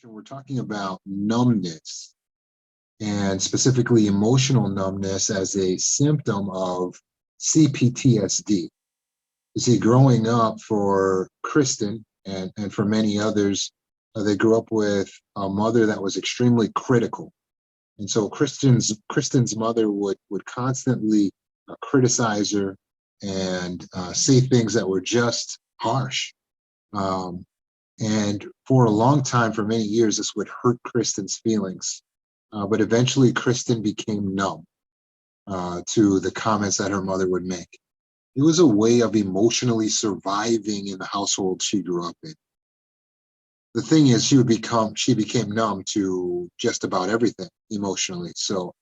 We're talking about numbness and specifically emotional numbness as a symptom of CPTSD. You see, growing up for Kristen and for many others, they grew up with a mother that was extremely critical. And so Kristen's mother would constantly criticize her and say things that were just harsh. Um, and for a long time, for many years, this would hurt Kristen's feelings. But eventually, Kristen became numb to the comments that her mother would make. It was a way of emotionally surviving in the household she grew up in. The thing is, she became numb to just about everything emotionally. So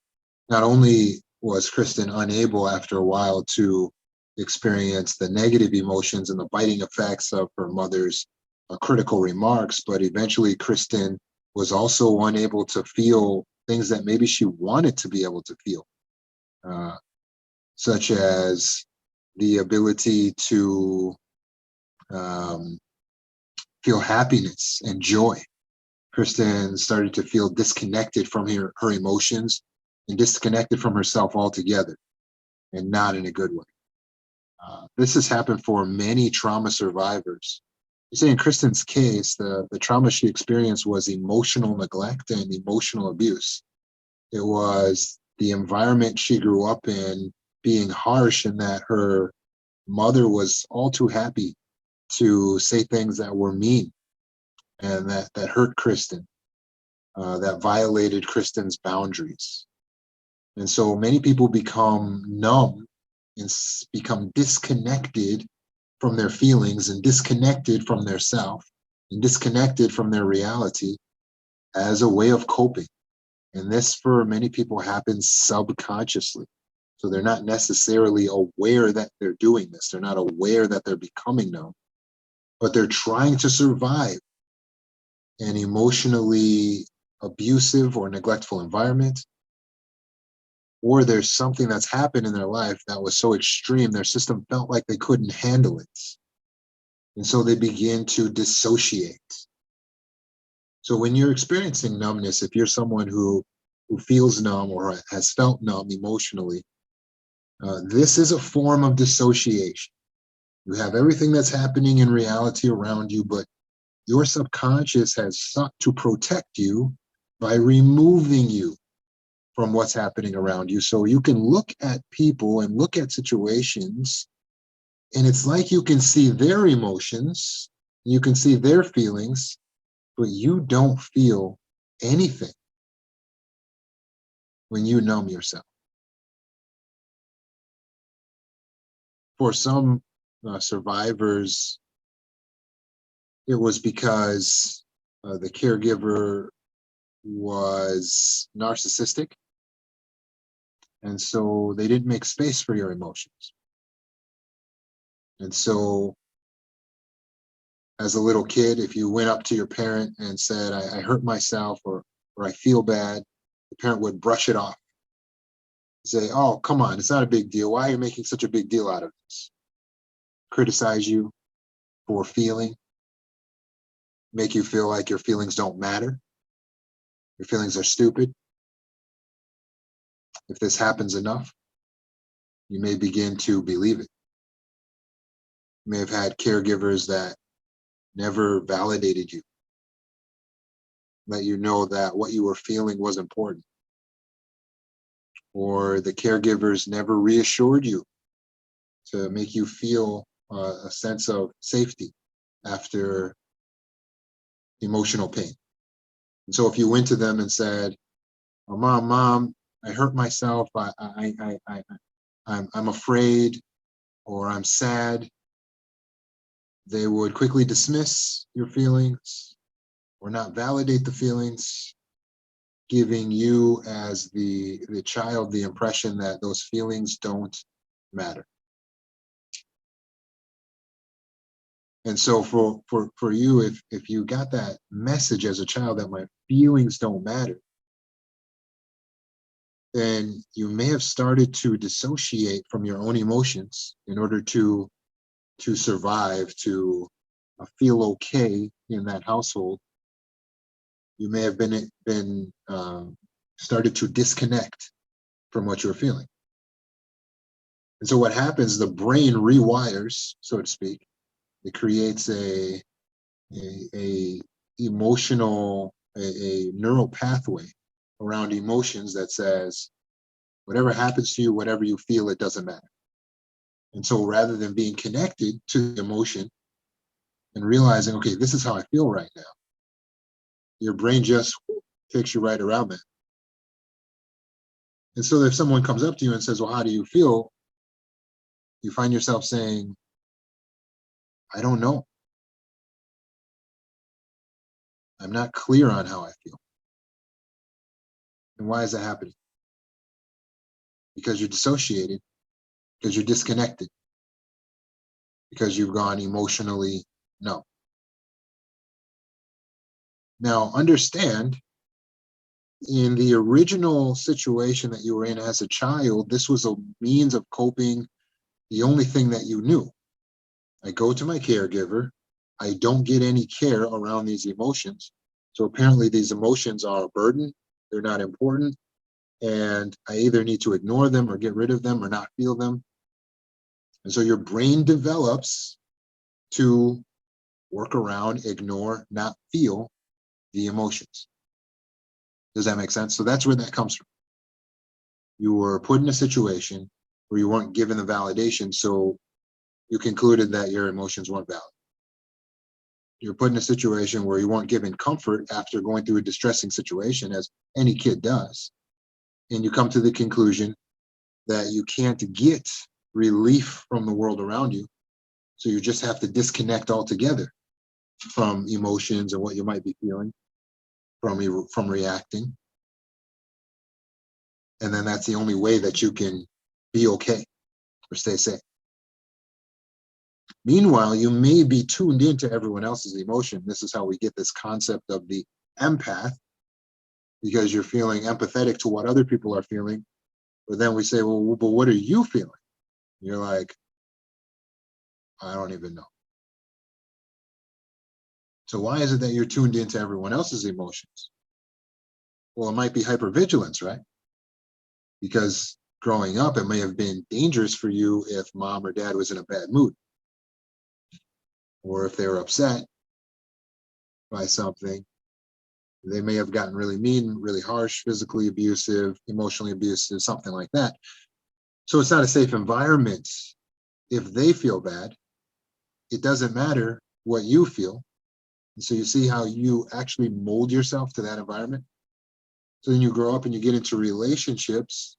not only was Kristen unable after a while to experience the negative emotions and the biting effects of her mother's critical remarks, but eventually Kristen was also unable to feel things that maybe she wanted to be able to feel, such as the ability to feel happiness and joy. Kristen started to feel disconnected from her emotions and disconnected from herself altogether, and not in a good way. This has happened for many trauma survivors. You say in Kristen's case, the trauma she experienced was emotional neglect and emotional abuse. It was the environment she grew up in being harsh, and that her mother was all too happy to say things that were mean and that hurt Kristen, that violated Kristen's boundaries. And so many people become numb and become disconnected from their feelings and disconnected from their self and disconnected from their reality as a way of coping. And this, for many people, happens subconsciously. So they're not necessarily aware that they're doing this. They're not aware that they're becoming numb, but they're trying to survive an emotionally abusive or neglectful environment, or there's something that's happened in their life that was so extreme, their system felt like they couldn't handle it. And so they begin to dissociate. So when you're experiencing numbness, if you're someone who feels numb or has felt numb emotionally, this is a form of dissociation. You have everything that's happening in reality around you, but your subconscious has sought to protect you by removing you from what's happening around you. So you can look at people and look at situations, and it's like you can see their emotions, you can see their feelings, but you don't feel anything when you numb yourself. For some survivors, it was because the caregiver was narcissistic, and so they didn't make space for your emotions. And so as a little kid, if you went up to your parent and said, I hurt myself, or I feel bad, the parent would brush it off. Say, oh, come on, it's not a big deal. Why are you making such a big deal out of this? Criticize you for feeling, make you feel like your feelings don't matter. Your feelings are stupid. If this happens enough, you may begin to believe it. You may have had caregivers that never validated you, let you know that what you were feeling was important. Or the caregivers never reassured you to make you feel a sense of safety after emotional pain. And so if you went to them and said, oh, mom, I hurt myself, I'm afraid, or I'm sad, they would quickly dismiss your feelings or not validate the feelings, giving you as the child the impression that those feelings don't matter. And so for you, if you got that message as a child that my feelings don't matter, then you may have started to dissociate from your own emotions in order to survive, to feel okay in that household. You may have been started to disconnect from what you're feeling. And so what happens, the brain rewires, so to speak. It creates a emotional, a neural pathway around emotions that says, whatever happens to you, whatever you feel, it doesn't matter. And so rather than being connected to the emotion and realizing, okay, this is how I feel right now, your brain just takes you right around that. And so if someone comes up to you and says, well, how do you feel? You find yourself saying, I don't know. I'm not clear on how I feel. And why is that happening? Because you're dissociated, because you're disconnected, because you've gone emotionally numb. Now, understand, in the original situation that you were in as a child, this was a means of coping, the only thing that you knew. I go to my caregiver, I don't get any care around these emotions. So apparently these emotions are a burden, they're not important, and I either need to ignore them or get rid of them or not feel them. And so your brain develops to work around, ignore, not feel the emotions. Does that make sense? So that's where that comes from. You were put in a situation where you weren't given the validation, so you concluded that your emotions weren't valid. You're put in a situation where you weren't given comfort after going through a distressing situation, as any kid does. And you come to the conclusion that you can't get relief from the world around you. So you just have to disconnect altogether from emotions and what you might be feeling, from reacting. And then that's the only way that you can be okay or stay safe. Meanwhile, you may be tuned into everyone else's emotion. This is how we get this concept of the empath, because you're feeling empathetic to what other people are feeling. But then we say, well, but what are you feeling? You're like, I don't even know. So why is it that you're tuned into everyone else's emotions? Well, it might be hypervigilance, right? Because growing up, it may have been dangerous for you if mom or dad was in a bad mood, or if they were upset by something. They may have gotten really mean, really harsh, physically abusive, emotionally abusive, something like that. So it's not a safe environment if they feel bad. It doesn't matter what you feel. And so you see how you actually mold yourself to that environment. So then you grow up and you get into relationships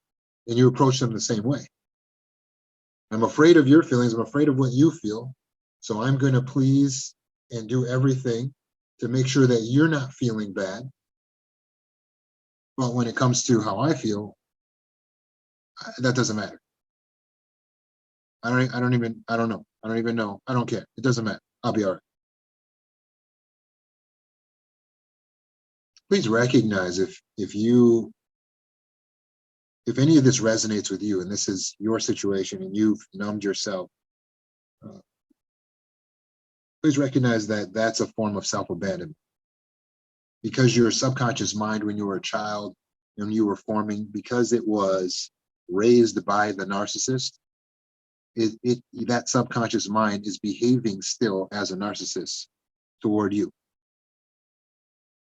and you approach them the same way. I'm afraid of your feelings. I'm afraid of what you feel. So I'm going to please and do everything to make sure that you're not feeling bad. But when it comes to how I feel, that doesn't matter. I don't know. I don't even know. I don't care. It doesn't matter. I'll be all right. Please recognize if any of this resonates with you and this is your situation and you've numbed yourself, please recognize that that's a form of self-abandonment. Because your subconscious mind, when you were a child, when you were forming, because it was raised by the narcissist, that subconscious mind is behaving still as a narcissist toward you.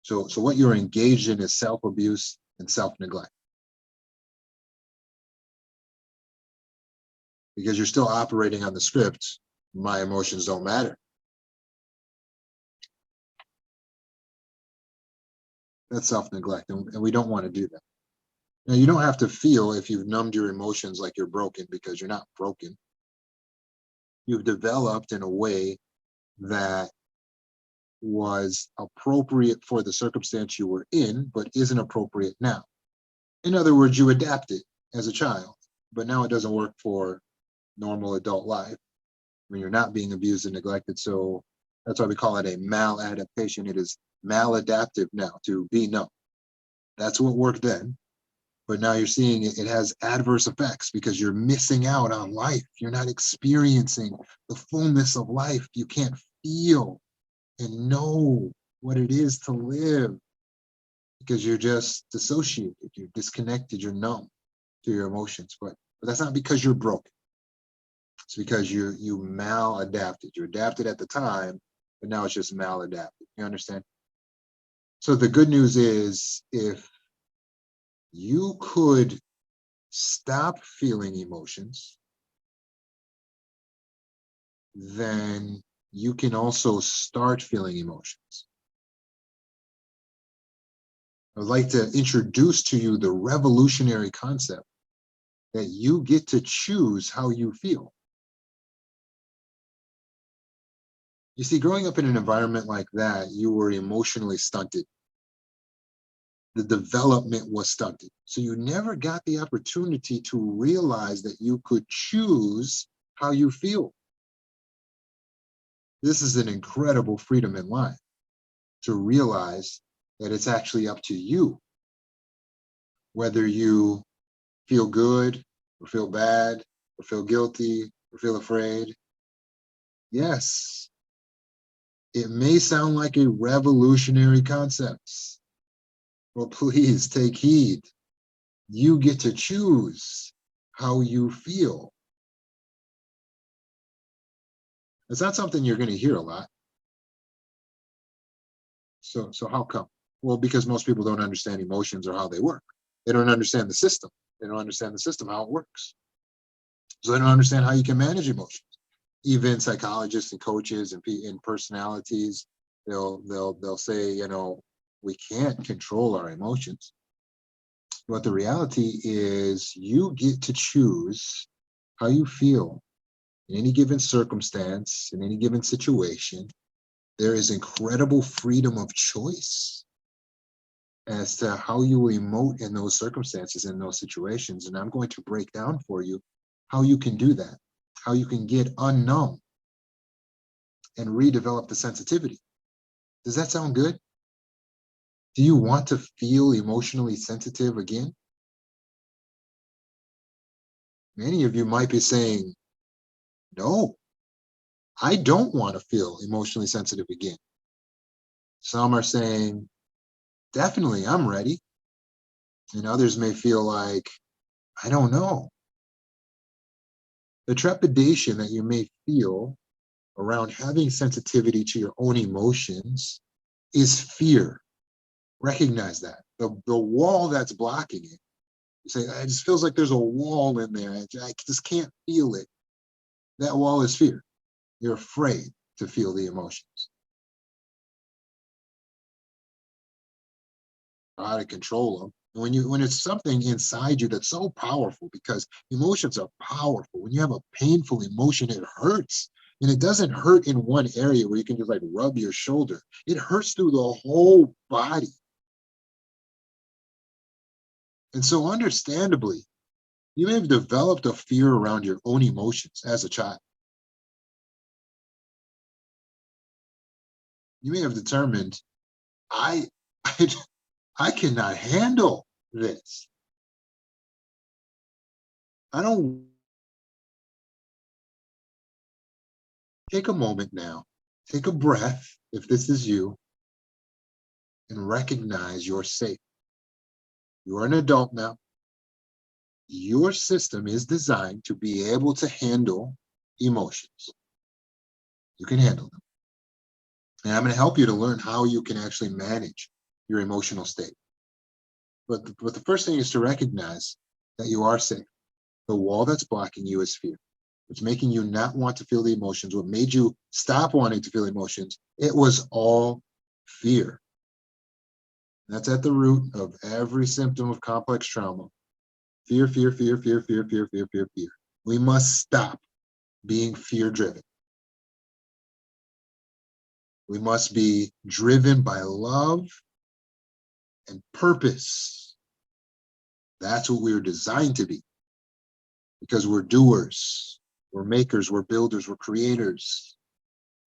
So what you're engaged in is self-abuse and self-neglect. Because you're still operating on the script, my emotions don't matter. That's self-neglect, and we don't want to do that. Now, you don't have to feel if you've numbed your emotions like you're broken, because you're not broken. You've developed in a way that was appropriate for the circumstance you were in, but isn't appropriate now. In other words, you adapted as a child, but now it doesn't work for normal adult life when you're not being abused and neglected. So that's why we call it a maladaptation. It is maladaptive now to be numb. That's what worked then. But now you're seeing it has adverse effects because you're missing out on life. You're not experiencing the fullness of life. You can't feel and know what it is to live. because you're just dissociated, you're disconnected, you're numb to your emotions. But that's not because you're broken. It's because you maladapted. You adapted at the time, but now it's just maladapted. You understand? So the good news is, if you could stop feeling emotions, then you can also start feeling emotions. I would like to introduce to you the revolutionary concept that you get to choose how you feel. You see, growing up in an environment like that, you were emotionally stunted. The development was stunted. So you never got the opportunity to realize that you could choose how you feel. This is an incredible freedom in life, to realize that it's actually up to you whether you feel good or feel bad or feel guilty or feel afraid. Yes, it may sound like a revolutionary concept, but please take heed. You get to choose how you feel. It's not something you're going to hear a lot. So how come? Well, because most people don't understand emotions or how they work. They don't understand the system. They don't understand the system, how it works. So they don't understand how you can manage emotions. Even psychologists and coaches and personalities, they'll say, we can't control our emotions. But the reality is, you get to choose how you feel in any given circumstance, in any given situation. There is incredible freedom of choice as to how you will emote in those circumstances, in those situations. And I'm going to break down for you how you can do that, how you can get unknown and redevelop the sensitivity. Does that sound good? Do you want to feel emotionally sensitive again? Many of you might be saying, no, I don't want to feel emotionally sensitive again. Some are saying, definitely, I'm ready. And others may feel like, I don't know. The trepidation that you may feel around having sensitivity to your own emotions is fear. Recognize that. The wall that's blocking it. You say, it just feels like there's a wall in there. I just can't feel it. That wall is fear. You're afraid to feel the emotions. How to control them. And when it's something inside you that's so powerful, because emotions are powerful. When you have a painful emotion, it hurts. And it doesn't hurt in one area where you can just like rub your shoulder. It hurts through the whole body. And so understandably, you may have developed a fear around your own emotions as a child. You may have determined, I, I, I cannot handle this. I don't. Take a moment now, take a breath if this is you, and recognize you're safe. You're an adult now. Your system is designed to be able to handle emotions. You can handle them. And I'm going to help you to learn how you can actually manage your emotional state. But the first thing is to recognize that you are safe. The wall that's blocking you is fear. It's making you not want to feel the emotions. What made you stop wanting to feel emotions? It was all fear. That's at the root of every symptom of complex trauma. Fear, fear, fear, fear, fear, fear, fear, fear, fear. We must stop being fear-driven. We must be driven by love and purpose. That's what we were designed to be, because we're doers, we're makers, we're builders, we're creators.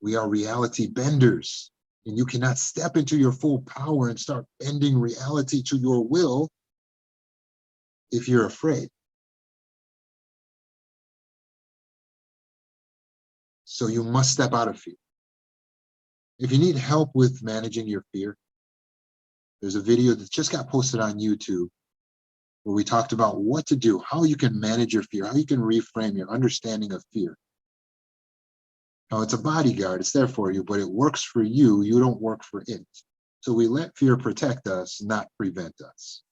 We are reality benders. And you cannot step into your full power and start bending reality to your will if you're afraid. So you must step out of fear. If you need help with managing your fear, There's a video that just got posted on YouTube where we talked about what to do, how you can manage your fear, how you can reframe your understanding of fear. Now, it's a bodyguard, it's there for you, but it works for you, you don't work for it. So we let fear protect us, not prevent us.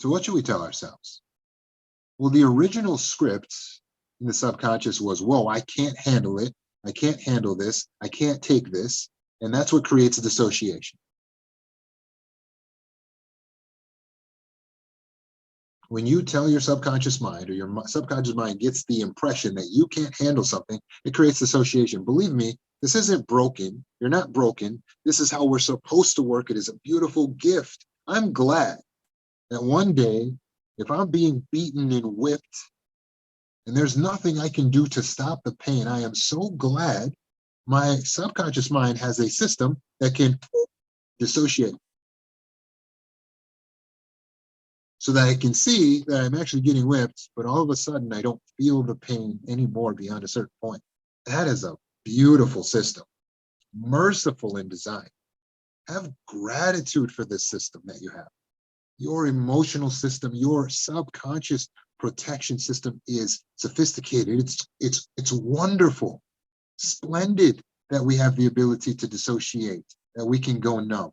So what should we tell ourselves? Well, the original script in the subconscious was, whoa, I can't handle it. I can't handle this. I can't take this. And that's what creates a dissociation. When you tell your subconscious mind, or your subconscious mind gets the impression that you can't handle something, it creates dissociation. Believe me, this isn't broken. You're not broken. This is how we're supposed to work. It is a beautiful gift. I'm glad that one day, if I'm being beaten and whipped, and there's nothing I can do to stop the pain, I am so glad my subconscious mind has a system that can dissociate, so that I can see that I'm actually getting whipped, but all of a sudden I don't feel the pain anymore beyond a certain point. That is a beautiful system, merciful in design. Have gratitude for this system that you have. Your emotional system, your subconscious protection system is sophisticated. It's wonderful, splendid that we have the ability to dissociate, that we can go numb.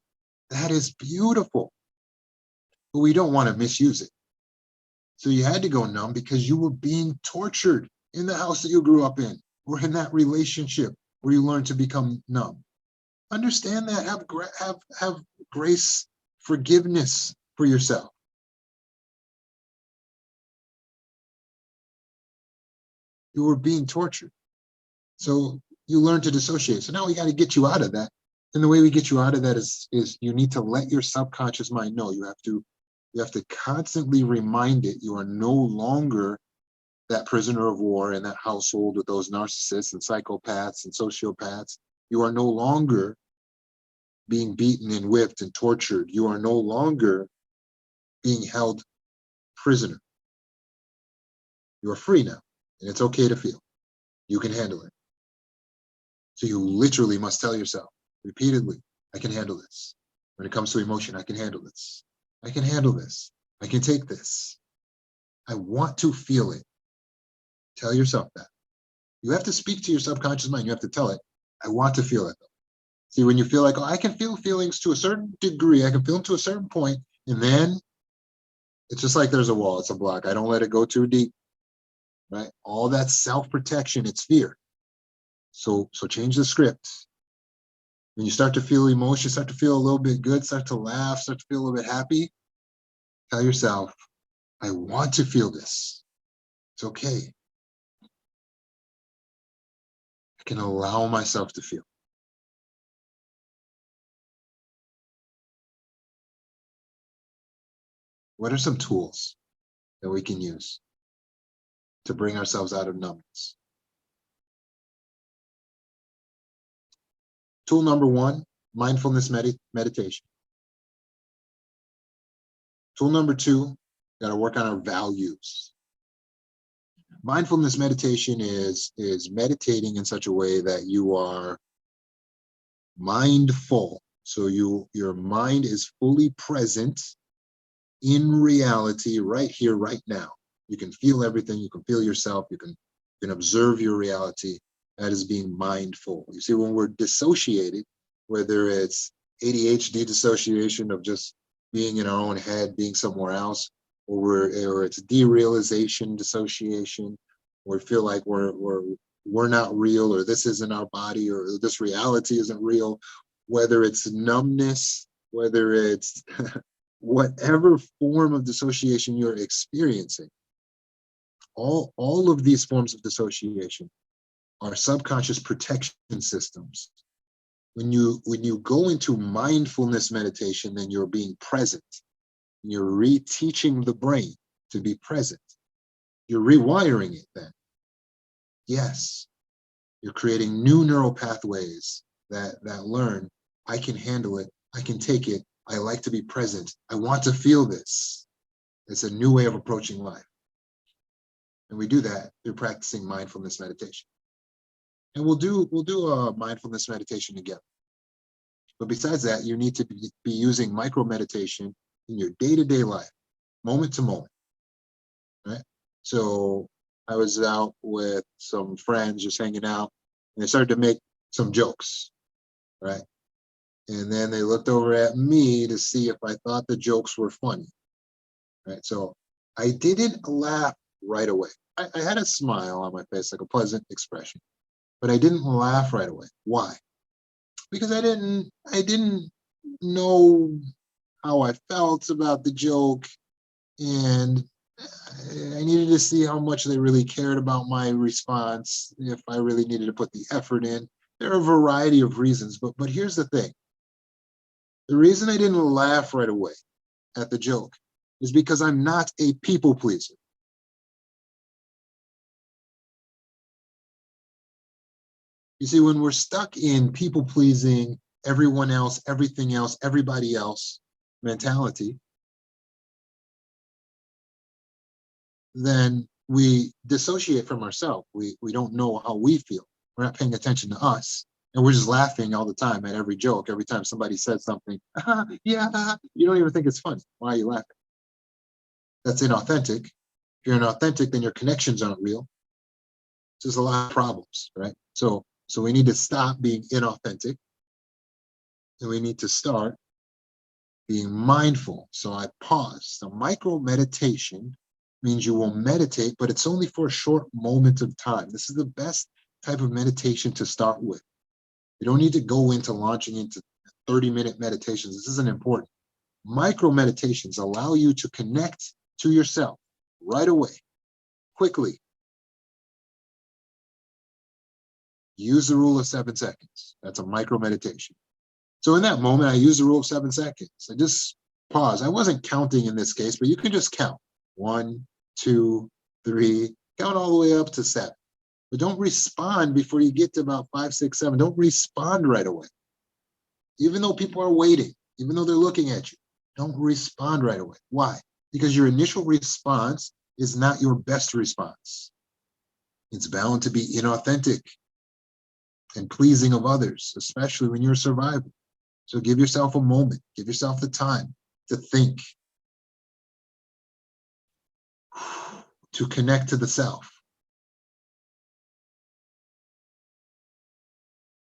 That is beautiful. But we don't want to misuse it. So you had to go numb because you were being tortured in the house that you grew up in, or in that relationship where you learned to become numb. Understand that. Have grace, forgiveness for yourself. You were being tortured. So you learn to dissociate. So now we got to get you out of that. And the way we get you out of that is you need to let your subconscious mind know. You have to constantly remind it you are no longer that prisoner of war in that household with those narcissists and psychopaths and sociopaths. You are no longer being beaten and whipped and tortured. You are no longer being held prisoner. You are free now, and it's okay to feel. You can handle it. So you literally must tell yourself repeatedly, I can handle this. When it comes to emotion, I can handle this. I can handle this. I can take this. I want to feel it. Tell yourself that. You have to speak to your subconscious mind. You have to tell it, I want to feel it. See, when you feel like, oh, I can feel feelings to a certain degree, I can feel them to a certain point, and then it's just like there's a wall, it's a block. I don't let it go too deep, right? All that self-protection, it's fear. So change the script. When you start to feel emotion, start to feel a little bit good, start to laugh, start to feel a little bit happy, tell yourself, I want to feel this. It's okay. I can allow myself to feel. What are some tools that we can use to bring ourselves out of numbness? Tool number one, mindfulness meditation. Tool number two, got to work on our values. Mindfulness meditation is meditating in such a way that you are mindful. So your mind is fully present in reality right here, right now. You can feel everything. You can feel yourself. You can observe your reality. That is being mindful. You see, when we're dissociated, whether it's ADHD dissociation of just being in our own head, being somewhere else, or it's derealization dissociation, or we feel like we're not real, or this isn't our body, or this reality isn't real, whether it's numbness, whether it's whatever form of dissociation you're experiencing, all of these forms of dissociation are subconscious protection systems. When you go into mindfulness meditation, then you're being present. You're reteaching the brain to be present. You're rewiring it then. Yes, you're creating new neural pathways that learn, I can handle it, I can take it, I like to be present, I want to feel this. It's a new way of approaching life. And we do that through practicing mindfulness meditation. And we'll do a mindfulness meditation together. But besides that, you need to be using micro meditation in your day-to-day life, moment to moment, right? So I was out with some friends just hanging out, and they started to make some jokes, right? And then they looked over at me to see if I thought the jokes were funny, right? So I didn't laugh right away. I had a smile on my face, like a pleasant expression, but I didn't laugh right away. Why? Because I didn't know how I felt about the joke, and I needed to see how much they really cared about my response, if I really needed to put the effort in. There are a variety of reasons, but here's the thing. The reason I didn't laugh right away at the joke is because I'm not a people pleaser. You see, when we're stuck in people pleasing, everyone else, everything else, everybody else mentality, then we dissociate from ourselves. We don't know how we feel. We're not paying attention to us. And we're just laughing all the time at every joke. Every time somebody says something, yeah, you don't even think it's funny. Why are you laughing? That's inauthentic. If you're inauthentic, then your connections aren't real. There's a lot of problems, right? So we need to stop being inauthentic, and we need to start being mindful. So I pause. So micro meditation means you will meditate, but it's only for a short moment of time. This is the best type of meditation to start with. You don't need to go into launching into 30-minute meditations. This isn't important. Micro meditations allow you to connect to yourself right away, quickly. Use the rule of 7 seconds. That's a micro meditation. So in that moment, I use the rule of 7 seconds. I just pause. I wasn't counting in this case, but you can just count. 1, 2, 3, count all the way up to 7. But don't respond before you get to about 5, 6, 7. Don't respond right away. Even though people are waiting, even though they're looking at you, don't respond right away. Why? Because your initial response is not your best response. It's bound to be inauthentic and pleasing of others, especially when you're surviving. So give yourself a moment, give yourself the time to think, to connect to the self.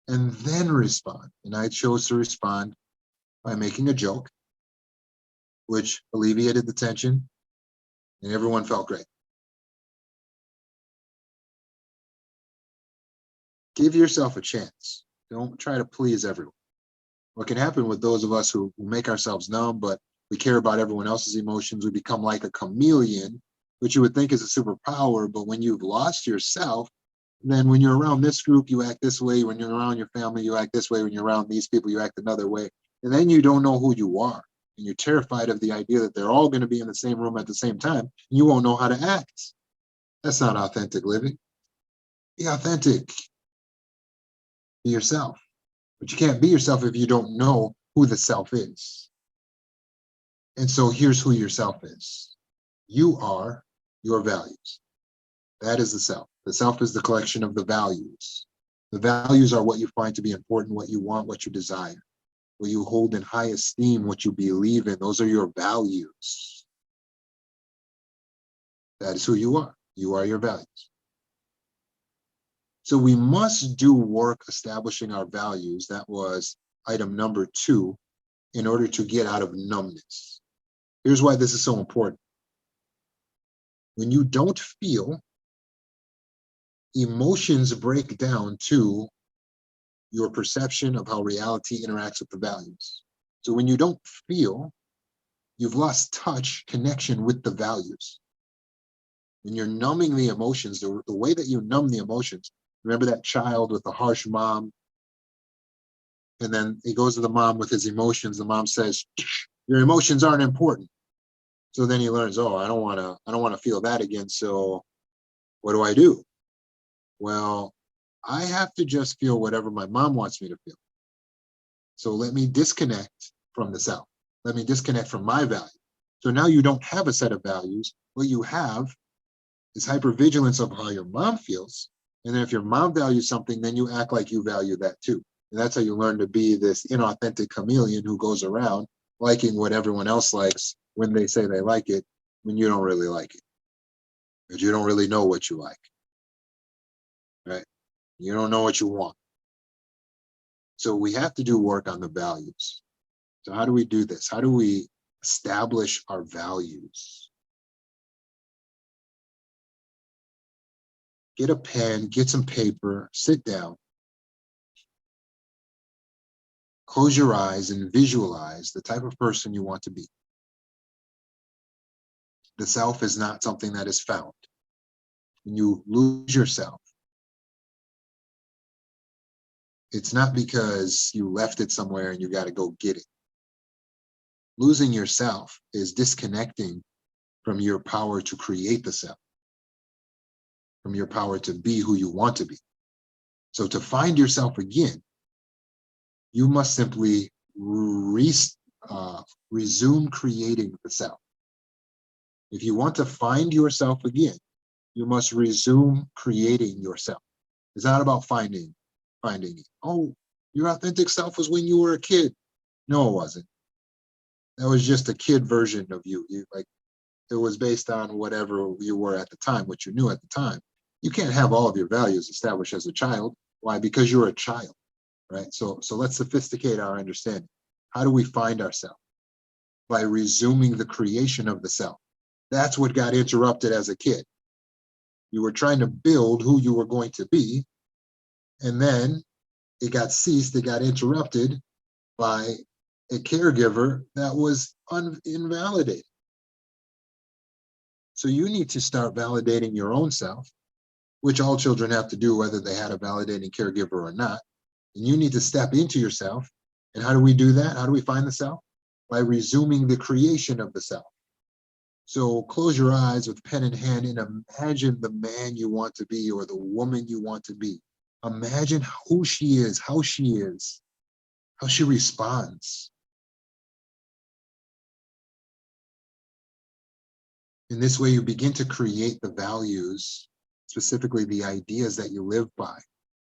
And then respond. And I chose to respond by making a joke, which alleviated the tension, and everyone felt great. Give yourself a chance. Don't try to please everyone. What can happen with those of us who make ourselves numb, but we care about everyone else's emotions, we become like a chameleon, which you would think is a superpower, but when you've lost yourself, then when you're around this group, you act this way. When you're around your family, you act this way. When you're around these people, you act another way. And then you don't know who you are. And you're terrified of the idea that they're all going to be in the same room at the same time. And you won't know how to act. That's not authentic living. Be authentic. Be yourself. But you can't be yourself if you don't know who the self is. And so here's who yourself is. You are your values. That is the self. The self is the collection of the values. The values are what you find to be important, what you want, what you desire, what you hold in high esteem, what you believe in. Those are your values. That is who you are. You are your values. So we must do work establishing our values. That was item number 2, in order to get out of numbness. Here's why this is so important. When you don't feel, emotions break down to your perception of how reality interacts with the values. So when you don't feel, you've lost touch, connection with the values. When you're numbing the emotions, the way that you numb the emotions, remember that child with the harsh mom, and then he goes to the mom with his emotions. The mom says, your emotions aren't important. So then he learns, oh, I don't want to feel that again. So what do I do? Well, I have to just feel whatever my mom wants me to feel. So let me disconnect from the self. Let me disconnect from my value. So now you don't have a set of values. What you have is hypervigilance of how your mom feels. And then if your mom values something, then you act like you value that too. And that's how you learn to be this inauthentic chameleon who goes around liking what everyone else likes when they say they like it, when you don't really like it. Because you don't really know what you like, right? You don't know what you want. So we have to do work on the values. So how do we do this? How do we establish our values? Get a pen, get some paper, sit down, close your eyes and visualize the type of person you want to be. The self is not something that is found. When you lose yourself, it's not because you left it somewhere and you got to go get it. Losing yourself is disconnecting from your power to create the self, from your power to be who you want to be. So to find yourself again, you must simply resume creating the self. If you want to find yourself again, you must resume creating yourself. It's not about finding it. Oh, your authentic self was when you were a kid. No, it wasn't. That was just a kid version of you. It was based on whatever you were at the time, what you knew at the time. You can't have all of your values established as a child. Why? Because you're a child, right? So let's sophisticate our understanding. How do we find ourselves? By resuming the creation of the self. That's what got interrupted as a kid. You were trying to build who you were going to be, and then it got ceased, it got interrupted by a caregiver that was invalidated. So you need to start validating your own self, which all children have to do whether they had a validating caregiver or not. And you need to step into yourself. And how do we do that? How do we find the self? By resuming the creation of the self. So close your eyes with pen in hand and imagine the man you want to be or the woman you want to be. Imagine who she is, how she responds. In this way, you begin to create the values, specifically the ideas that you live by.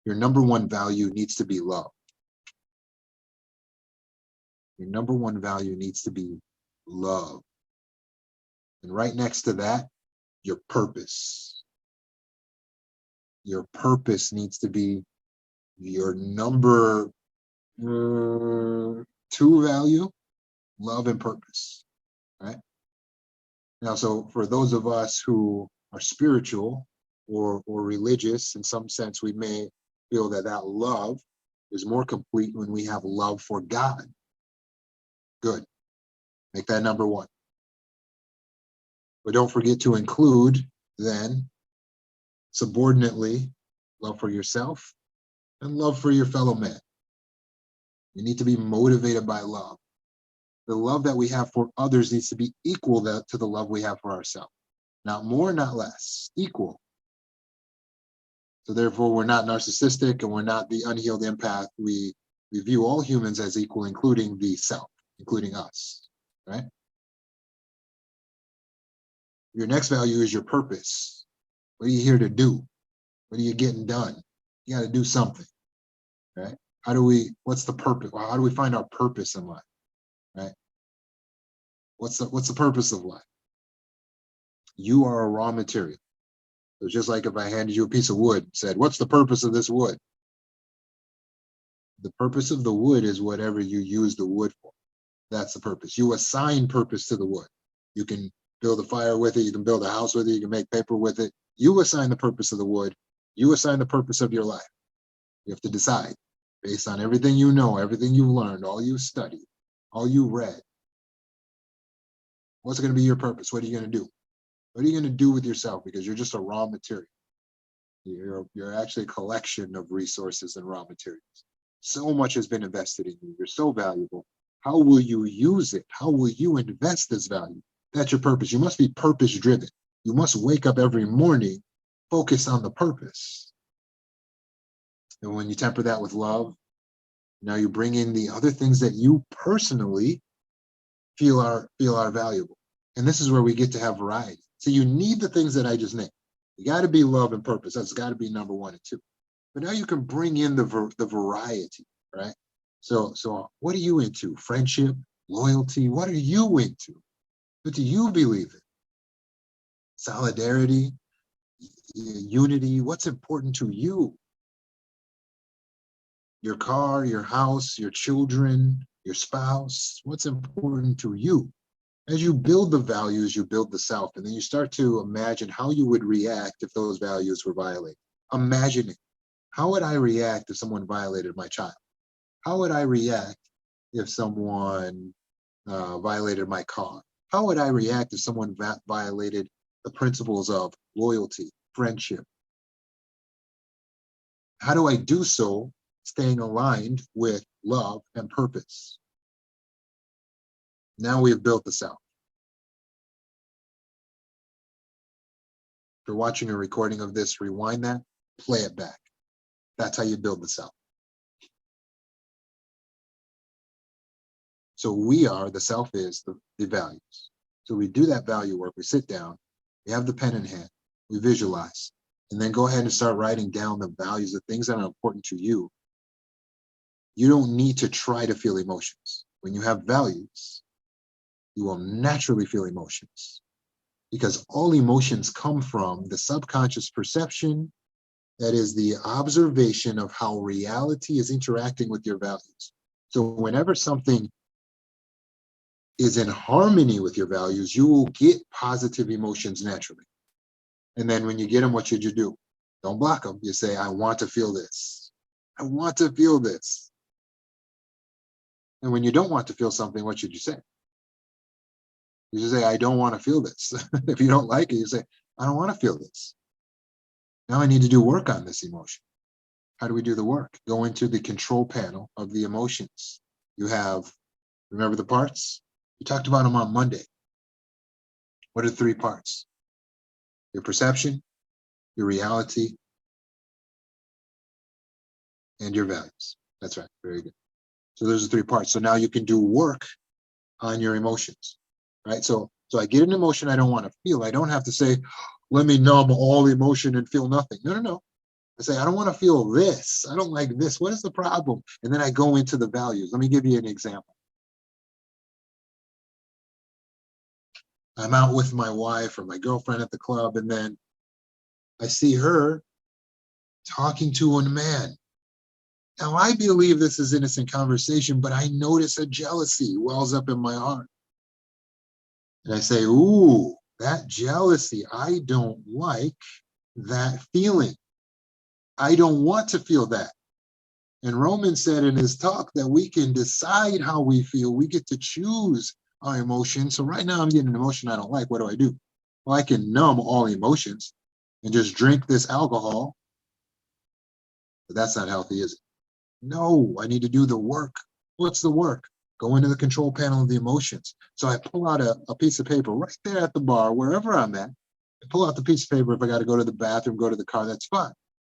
Your number one value needs to be love. Your number one value needs to be love. And right next to that, your purpose. Your purpose needs to be your number 2 value, love and purpose, right? Now, so for those of us who are spiritual or religious, in some sense, we may feel that love is more complete when we have love for God. Good. Make that number 1. But don't forget to include then subordinately love for yourself and love for your fellow man. You need to be motivated by love. The love that we have for others needs to be equal to the love we have for ourselves. Not more, not less, equal. So therefore, we're not narcissistic and we're not the unhealed empath. We view all humans as equal, including the self, including us, right? Your next value is your purpose. What are you here to do? What are you getting done? You got to do something, right? What's the purpose? Well, how do we find our purpose in life, right? What's the purpose of life? You are a raw material. So just like if I handed you a piece of wood and said, what's the purpose of this wood? The purpose of the wood is whatever you use the wood for. That's the purpose. You assign purpose to the wood. You can build a fire with it. You can build a house with it. You can make paper with it. You assign the purpose of the wood. You assign the purpose of your life. You have to decide based on everything you know, everything you learned, all you studied, all you read. What's going to be your purpose? What are you going to do? What are you going to do with yourself? Because you're just a raw material. You're actually a collection of resources and raw materials. So much has been invested in you. You're so valuable. How will you use it? How will you invest this value? That's your purpose. You must be purpose driven. You must wake up every morning focused on the purpose. And when you temper that with love, now you bring in the other things that you personally feel are valuable. And this is where we get to have variety. So you need the things that I just named. You got to be love and purpose. That's got to be number 1 and 2. But now you can bring in the variety, right? So what are you into? Friendship, loyalty? What are you into? What do you believe in? Solidarity, unity? What's important to you? Your car, your house, your children, your spouse? What's important to you? As you build the values, you build the self, and then you start to imagine how you would react if those values were violated. Imagining, how would I react if someone violated my child? How would I react if someone violated my car? How would I react if someone violated the principles of loyalty, friendship? How do I do so staying aligned with love and purpose? Now we have built the self. If you're watching a recording of this, rewind that, play it back. That's how you build the self. So the self is the values. So we do that value work, we sit down, we have the pen in hand, we visualize, and then go ahead and start writing down the values, the things that are important to you. You don't need to try to feel emotions. When you have values, you will naturally feel emotions, because all emotions come from the subconscious perception, that is the observation of how reality is interacting with your values. So whenever something is in harmony with your values, you will get positive emotions naturally. And then when you get them, what should you do? Don't block them. You say, I want to feel this. I want to feel this. And when you don't want to feel something, what should you say? You should say, I don't want to feel this. If you don't like it, you say, I don't want to feel this. Now I need to do work on this emotion. How do we do the work? Go into the control panel of the emotions. You have, remember the parts? We talked about them on Monday. What are the 3 parts? Your perception, your reality, and your values. That's right. Very good. So those are 3 parts. So now you can do work on your emotions, right? So I get an emotion I don't want to feel. I don't have to say, let me numb all emotion and feel nothing. No. I say, I don't want to feel this. I don't like this. What is the problem? And then I go into the values. Let me give you an example. I'm out with my wife or my girlfriend at the club, and then I see her talking to a man. Now, I believe this is innocent conversation, but I notice a jealousy wells up in my heart. And I say, ooh, that jealousy, I don't like that feeling. I don't want to feel that. And Roman said in his talk that we can decide how we feel. We get to choose our emotions. So right now I'm getting an emotion I don't like. What do? Well, I can numb all emotions and just drink this alcohol. But that's not healthy, is it? No, I need to do the work. What's the work? Go into the control panel of the emotions. So I pull out a piece of paper right there at the bar, wherever I'm at. I pull out the piece of paper. If I got to go to the bathroom, go to the car, that's fine.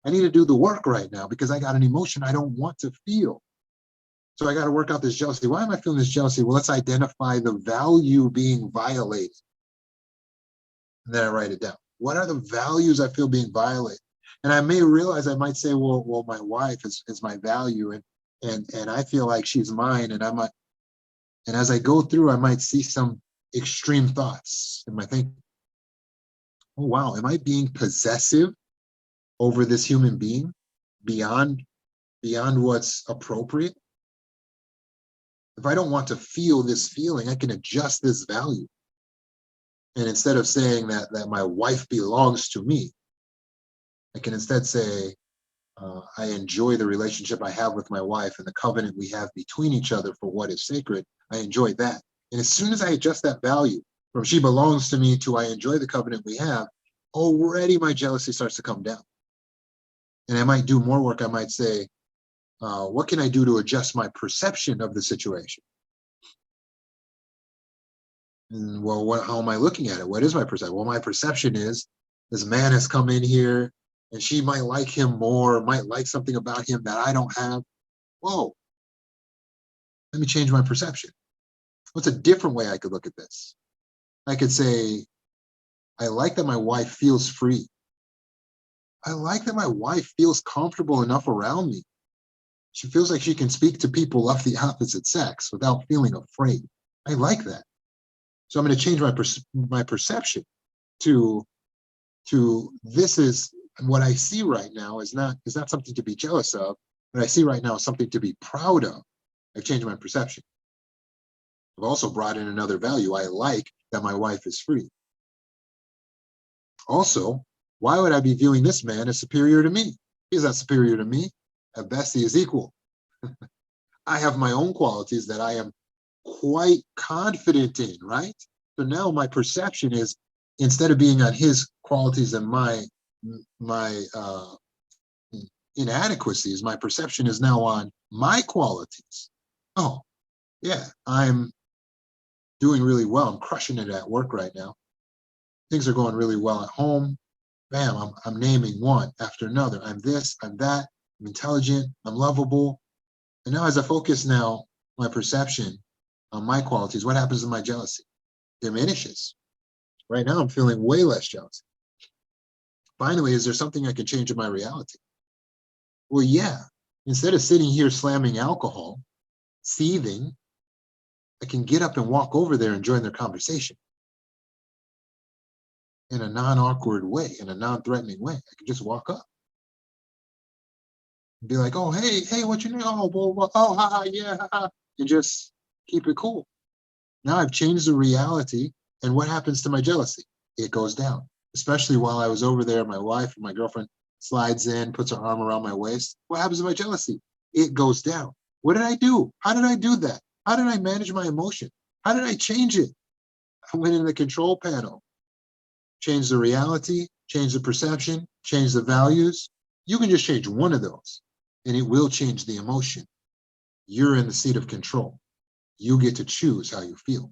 I need to do the work right now because I got an emotion I don't want to feel. So I got to work out this jealousy. Why am I feeling this jealousy? Well, let's identify the value being violated. And then I write it down. What are the values I feel being violated? And I may realize I might say, well, my wife is my value, and I feel like she's mine, and and as I go through, I might see some extreme thoughts in my thinking. Oh wow, am I being possessive over this human being beyond what's appropriate? If I don't want to feel this feeling, I can adjust this value. And instead of saying that my wife belongs to me, I can instead say, I enjoy the relationship I have with my wife and the covenant we have between each other for what is sacred. I enjoy that. And as soon as I adjust that value from she belongs to me to I enjoy the covenant we have, already my jealousy starts to come down. And I might do more work. I might say, what can I do to adjust my perception of the situation? And well, how am I looking at it? What is my perception? Well, my perception is this man has come in here and she might like him more, might like something about him that I don't have. Whoa, let me change my perception. What's a different way I could look at this? I could say, I like that my wife feels free. I like that my wife feels comfortable enough around me. She feels like she can speak to people of the opposite sex without feeling afraid. I like that. So I'm going to change my perception to this is what I see right now is not something to be jealous of. What I see right now is something to be proud of. I've changed my perception. I've also brought in another value. I like that my wife is free. Also, why would I be viewing this man as superior to me? He's not superior to me. At best, he is equal. I have my own qualities that I am quite confident in, right? So now my perception is, instead of being on his qualities and my inadequacies, my perception is now on my qualities. Oh, yeah, I'm doing really well. I'm crushing it at work right now. Things are going really well at home. Bam, I'm naming one after another. I'm this, I'm that, I'm intelligent, I'm lovable. And now as I focus now my perception on my qualities, what happens to my jealousy? Diminishes. Right now I'm feeling way less jealous. Finally, is there something I can change in my reality? Well, yeah. Instead of sitting here slamming alcohol, seething, I can get up and walk over there and join their conversation in a non-awkward way, in a non-threatening way. I can just walk up and be like, oh, hey, what you name? Oh, well, oh, ha, yeah, ha, and just keep it cool. Now I've changed the reality, and what happens to my jealousy? It goes down. Especially while I was over there, my wife or my girlfriend slides in, puts her arm around my waist. What happens to my jealousy? It goes down. What did I do? How did I do that? How did I manage my emotion? How did I change it? I went in the control panel, change the reality, change the perception, change the values. You can just change one of those, and it will change the emotion. You're in the seat of control. You get to choose how you feel.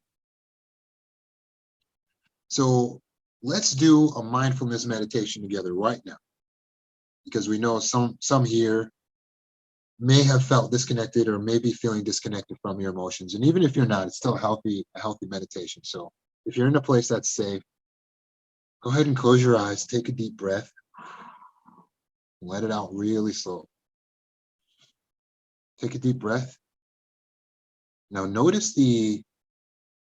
So let's do a mindfulness meditation together right now, because we know some here may have felt disconnected or may be feeling disconnected from your emotions. And even if you're not, it's still a healthy meditation. So if you're in a place that's safe, go ahead and close your eyes, take a deep breath, and let it out really slow. Take a deep breath. Now notice the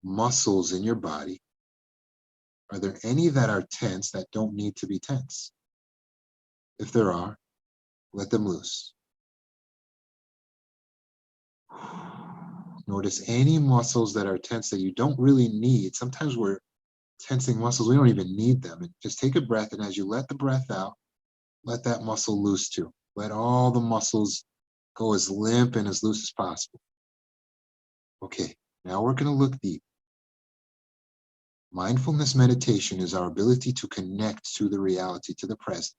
muscles in your body. Are there any that are tense that don't need to be tense? If there are, let them loose. Notice any muscles that are tense that you don't really need. Sometimes we're tensing muscles, we don't even need them. And just take a breath, and as you let the breath out, let that muscle loose too. Let all the muscles go as limp and as loose as possible. Okay, now we're going to look deep. Mindfulness meditation is our ability to connect to the reality, to the present.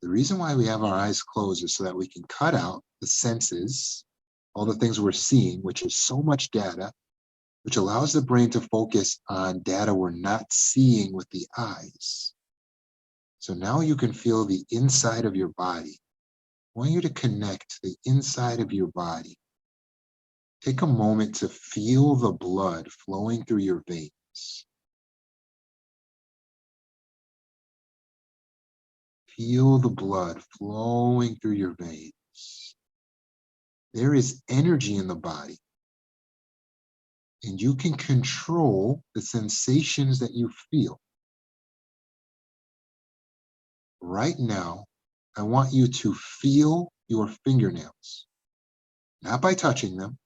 The reason why we have our eyes closed is so that we can cut out the senses, all the things we're seeing, which is so much data, which allows the brain to focus on data we're not seeing with the eyes. So now you can feel the inside of your body. I want you to connect to the inside of your body. Take a moment to feel the blood flowing through your veins. Feel the blood flowing through your veins. There is energy in the body, and you can control the sensations that you feel. Right now, I want you to feel your fingernails, not by touching them,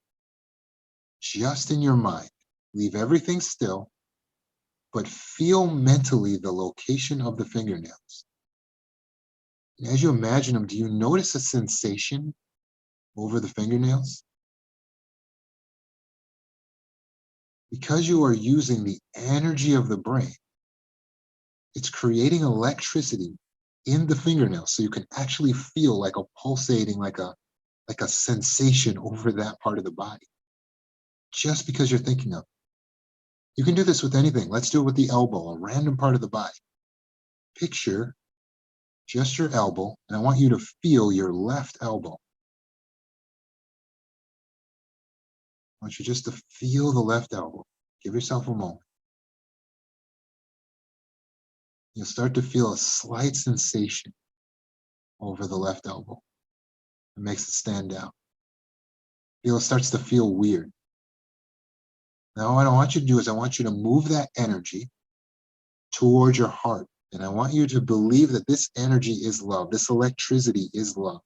just in your mind. Leave everything still, but feel mentally the location of the fingernails. And as you imagine them, do you notice a sensation over the fingernails? Because you are using the energy of the brain, it's creating electricity in the fingernails, so you can actually feel like a pulsating, like a sensation over that part of the body, just because you're thinking of it. You can do this with anything. Let's do it with the elbow, a random part of the body. Picture just your elbow, and I want you to feel your left elbow. I want you just to feel the left elbow. Give yourself a moment. You'll start to feel a slight sensation over the left elbow. It makes it stand out. It starts to feel weird. Now, what I want you to do is I want you to move that energy towards your heart. And I want you to believe that this energy is love. This electricity is love.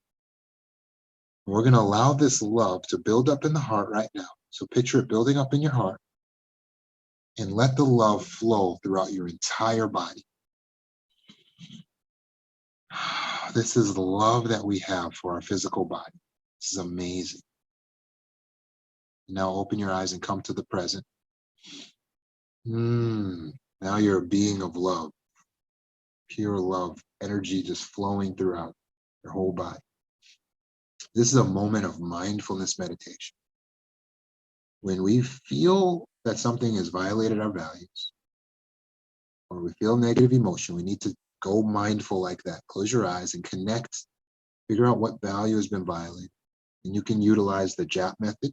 And we're going to allow this love to build up in the heart right now. So picture it building up in your heart and let the love flow throughout your entire body. This is the love that we have for our physical body. This is amazing. Now open your eyes and come to the present. Now you're a being of love, pure love, energy just flowing throughout your whole body. This is a moment of mindfulness meditation. When we feel that something has violated our values, or we feel negative emotion, we need to go mindful like that. Close your eyes and connect, figure out what value has been violated. And you can utilize the JAP method,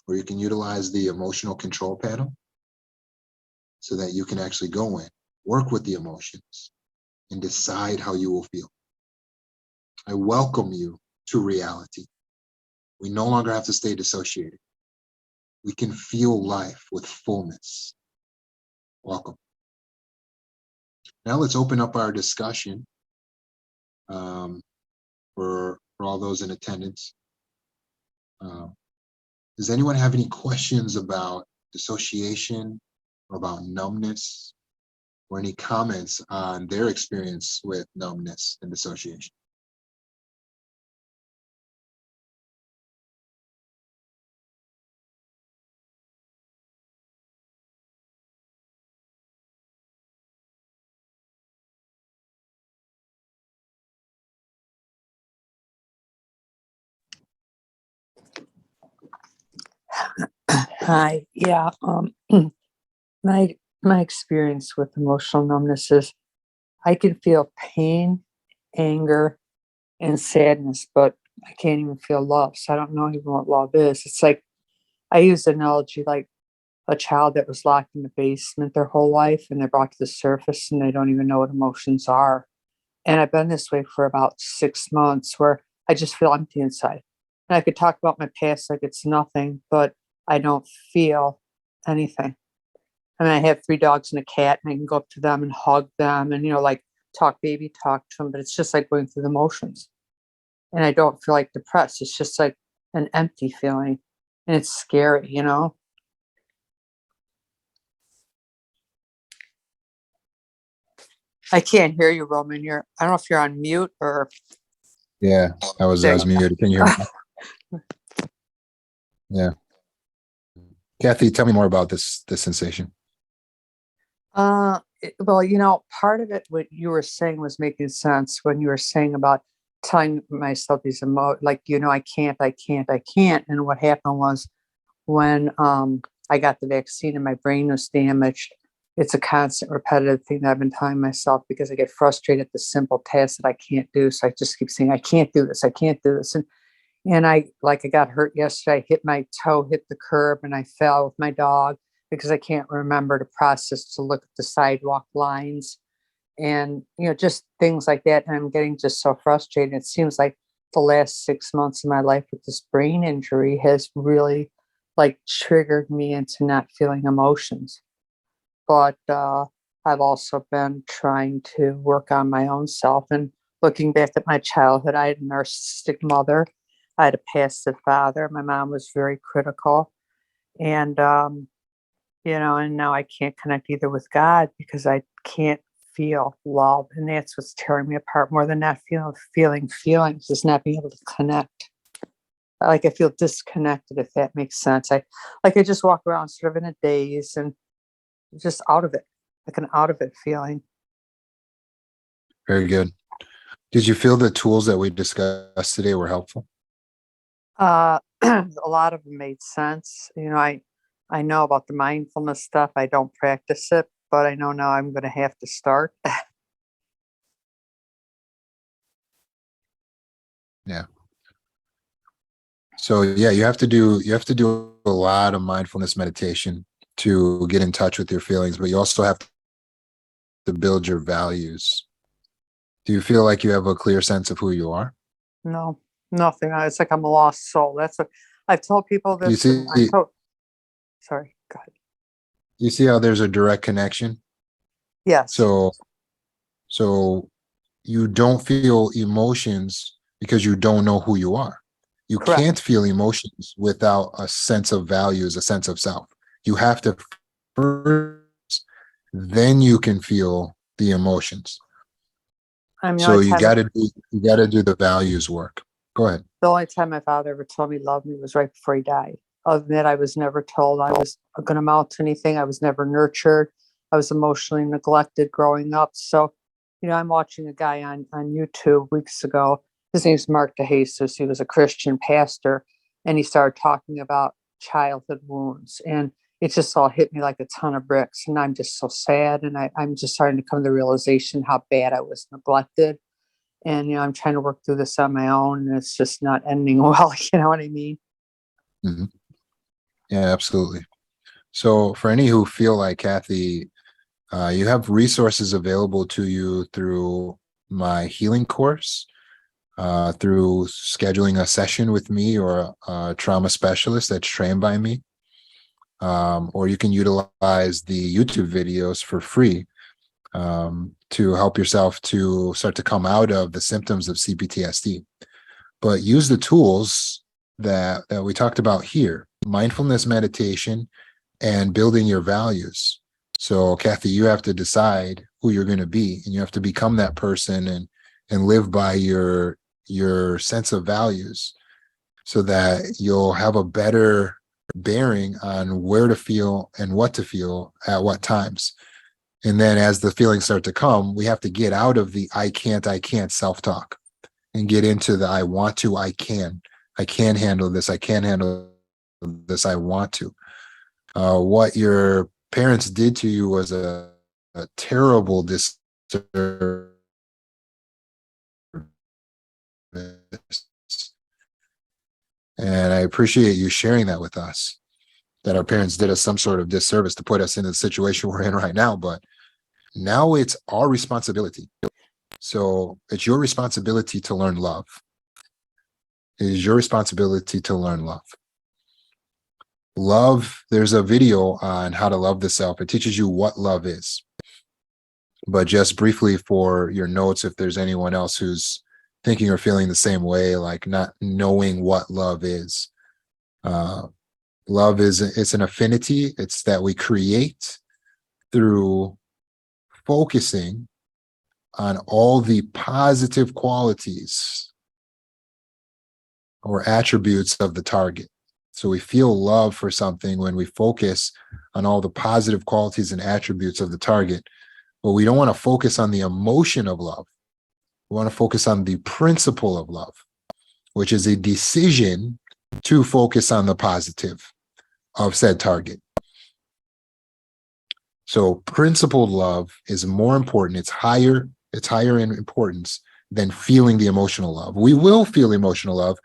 or you can utilize the emotional control panel so that you can actually go in, work with the emotions, and decide how you will feel. I welcome you to reality. We no longer have to stay dissociated. We can feel life with fullness. Welcome. Now let's open up our discussion for all those in attendance. Does anyone have any questions about dissociation or about numbness, or any comments on their experience with numbness and dissociation? Hi. Yeah. My experience with emotional numbness is I can feel pain, anger, and sadness, but I can't even feel love. So I don't know even what love is. It's like I use the analogy like a child that was locked in the basement their whole life and they're brought to the surface and they don't even know what emotions are. And I've been this way for about 6 months where I just feel empty inside. And I could talk about my past like it's nothing, but I don't feel anything. And I have 3 dogs and a cat, and I can go up to them and hug them and, like talk baby talk to them, but it's just like going through the motions. And I don't feel like depressed. It's just like an empty feeling. And it's scary. I can't hear you, Roman. I don't know if you're on mute or Yeah, I was muted. Can you hear me? Yeah. Kathy, tell me more about this sensation. Well, part of it, what you were saying was making sense when you were saying about telling myself these like, I can't. And what happened was when I got the vaccine and my brain was damaged, it's a constant repetitive thing that I've been telling myself because I get frustrated at the simple tasks that I can't do. So I just keep saying, I can't do this. I can't do this. And I got hurt yesterday. I hit my toe, hit the curb, and I fell with my dog because I can't remember to process to look at the sidewalk lines and, just things like that. And I'm getting just so frustrated. It seems like the last 6 months of my life with this brain injury has really triggered me into not feeling emotions. But I've also been trying to work on my own self and looking back at my childhood. I had a narcissistic mother. I had a passive father. My mom was very critical. And, and now I can't connect either with God because I can't feel love. And that's what's tearing me apart more than not feeling feelings, is not being able to connect. I feel disconnected, if that makes sense. I just walk around sort of in a daze and just out of it, like an out of it feeling. Very good. Did you feel the tools that we discussed today were helpful? A lot of them made sense. I know about the mindfulness stuff. I don't practice it, but I know now I'm going to have to start. Yeah. So yeah, you have to do a lot of mindfulness meditation to get in touch with your feelings, but you also have to build your values. Do you feel like you have a clear sense of who you are? No. Nothing. It's like I'm a lost soul. That's what I've told people You this, and I see, told. Sorry. Go ahead. you see how there's a direct connection. Yes. So, so you don't feel emotions because you don't know who you are. You Correct. can't feel emotions without a sense of values, a sense of self. You have to first, then you can feel the emotions. I mean, So you got to do the values work. Go ahead. the only time my father ever told me he loved me was right before he died. Other than that, I was never told I was going to amount to anything. I was never nurtured. I was emotionally neglected growing up. So, I'm watching a guy on YouTube weeks ago. His name's Mark DeJesus. He was a Christian pastor, and he started talking about childhood wounds. And it just all hit me like a ton of bricks. And I'm just so sad. And I'm just starting to come to the realization how bad I was neglected. And I'm trying to work through this on my own, and it's just not ending well. You know what I mean? hmm Yeah, absolutely. So for any who feel like Kathy, you have resources available to you through my healing course, through scheduling a session with me or a trauma specialist that's trained by me. Or you can utilize the YouTube videos for free to help yourself to start to come out of the symptoms of CPTSD. But use the tools that we talked about here: mindfulness meditation and building your values. So, Kathy, you have to decide who you're going to be, and you have to become that person and live by your sense of values, so that you'll have a better bearing on where to feel and what to feel at what times. And then as the feelings start to come, we have to get out of the I can't self-talk and get into the I want to, I can handle this, I can handle this, I want to. What your parents did to you was a terrible disservice. And I appreciate you sharing that with us, that our parents did us some sort of disservice to put us in the situation we're in right now. But now it's our responsibility. So it's your responsibility to learn love. It is your responsibility to learn love. Love, there's a video on how to love the self. It teaches you what love is. But just briefly for your notes, if there's anyone else who's thinking or feeling the same way, like not knowing what love is. Love it's an affinity. It's that we create through focusing on all the positive qualities or attributes of the target. So we feel love for something when we focus on all the positive qualities and attributes of the target. But we don't want to focus on the emotion of love. We want to focus on the principle of love, which is a decision to focus on the positive of said target. So principled love is more important. It's higher in importance than feeling the emotional love. We will feel emotional love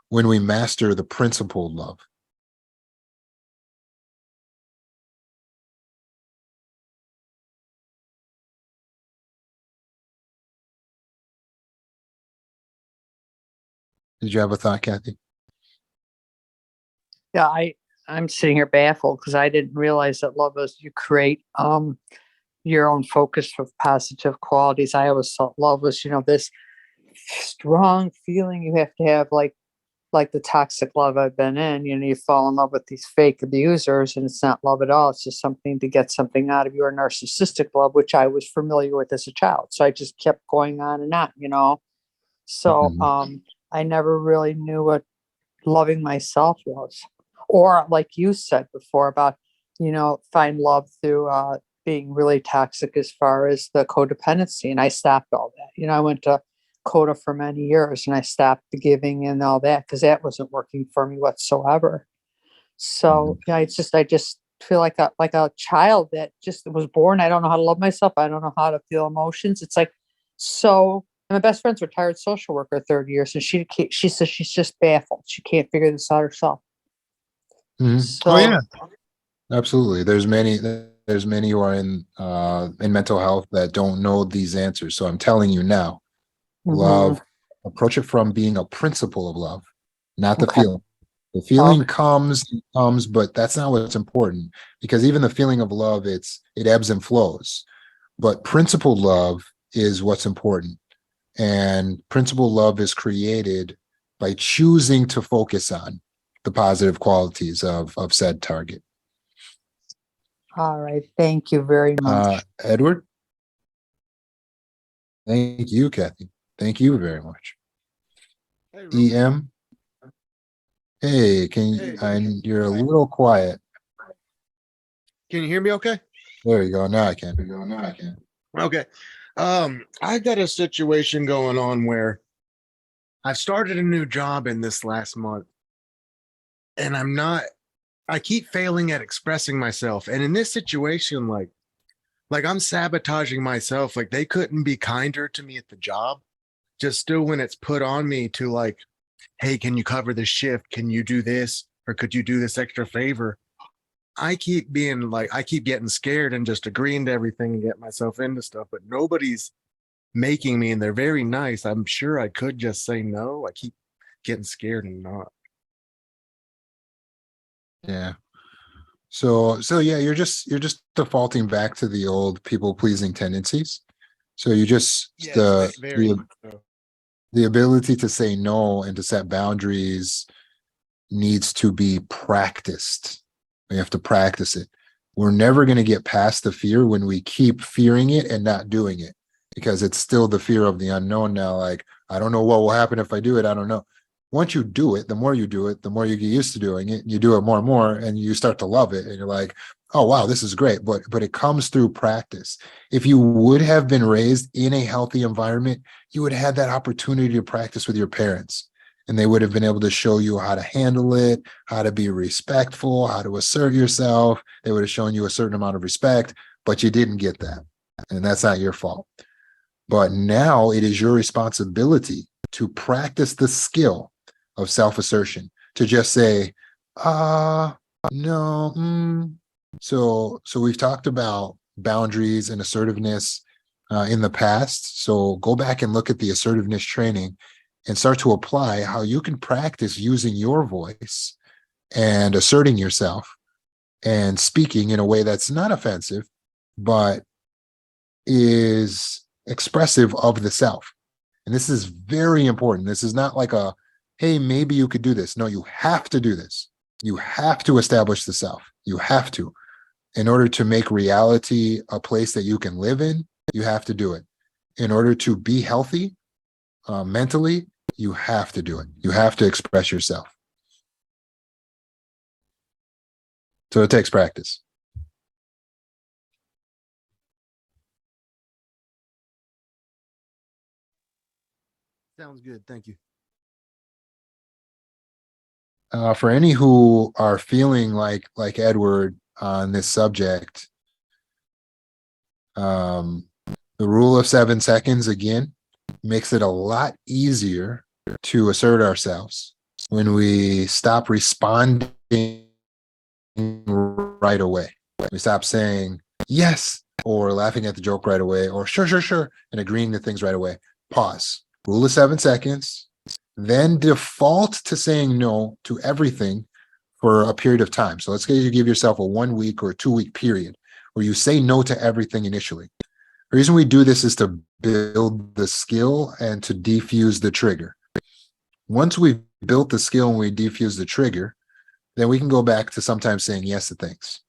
when we master the principled love. Did you have a thought, Kathy? Yeah, I'm sitting here baffled because I didn't realize that love is you create your own focus with positive qualities. I always thought love was, this strong feeling you have to have, like the toxic love I've been in. You fall in love with these fake abusers, and it's not love at all. It's just something to get something out of your narcissistic love, which I was familiar with as a child. So I just kept going on and on. So Mhm. I never really knew what loving myself was. Or like you said before about, find love through being really toxic as far as the codependency. And I stopped all that. I went to Coda for many years, and I stopped the giving and all that because that wasn't working for me whatsoever. So Mhm. yeah, I just feel like a child that just was born. I don't know how to love myself. I don't know how to feel emotions. It's like so. And my best friend's a retired social worker, third year, so she says she's just baffled. She can't figure this out herself. Mhm. Oh So yeah, absolutely. There's many who are in mental health that don't know these answers. So I'm telling you now, mhm. love Approach it from being a principle of love, not the Okay. feeling. The feeling Okay. comes, but that's not what's important, because even the feeling of love, it ebbs and flows. But principled love is what's important. And principled love is created by choosing to focus on the positive qualities of said target. All right. Thank you very much. Edward, thank you, Kathy. Thank you very much. Hey, Ruben. EM, hey, you're a little quiet. Can you hear me okay? There you go. Now I can. Okay. I got a situation going on where I've started a new job in this last month, and I keep failing at expressing myself. And in this situation, like I'm sabotaging myself. Like they couldn't be kinder to me at the job. Just still when it's put on me to like, hey, can you cover this shift? Can you do this? Or could you do this extra favor? I keep I keep getting scared and just agreeing to everything and get myself into stuff, but nobody's making me, and they're very nice. I'm sure I could just say no. I keep getting scared and not. Yeah. So yeah, you're just defaulting back to the old people pleasing tendencies. So you just Very much so. the ability to say no and to set boundaries needs to be practiced. We have to practice it. We're never going to get past the fear when we keep fearing it and not doing it, because it's still the fear of the unknown now. Like, I don't know what will happen if I do it. I don't know. Once you do it, the more you do it, the more you get used to doing it. You do it more and more, and you start to love it. And you're like, oh, wow, this is great. But it comes through practice. If you would have been raised in a healthy environment, you would have had that opportunity to practice with your parents, and they would have been able to show you how to handle it, how to be respectful, how to assert yourself. They would have shown you a certain amount of respect, but you didn't get that. And that's not your fault. But now it is your responsibility to practice the skill of self-assertion, to just say, no. So we've talked about boundaries and assertiveness in the past. So go back and look at the assertiveness training and start to apply how you can practice using your voice and asserting yourself and speaking in a way that's not offensive, but is expressive of the self. And this is very important. This is not like a, hey, maybe you could do this. No, you have to do this. You have to establish the self. You have to. In order to make reality a place that you can live in, you have to do it. In order to be healthy mentally, you have to do it. You have to express yourself. So it takes practice. Sounds good. Thank you. For any who are feeling like Edward on this subject, the rule of 7 seconds again makes it a lot easier to assert ourselves when we stop responding right away. We stop saying yes or laughing at the joke right away, or sure, and agreeing to things right away. Pause. Rule of 7 seconds. Then default to saying no to everything for a period of time. So let's say you give yourself a 1 week or a 2 week period where you say no to everything initially. The reason we do this is to build the skill and to defuse the trigger. Once we've built the skill and we defuse the trigger, then we can go back to sometimes saying yes to things.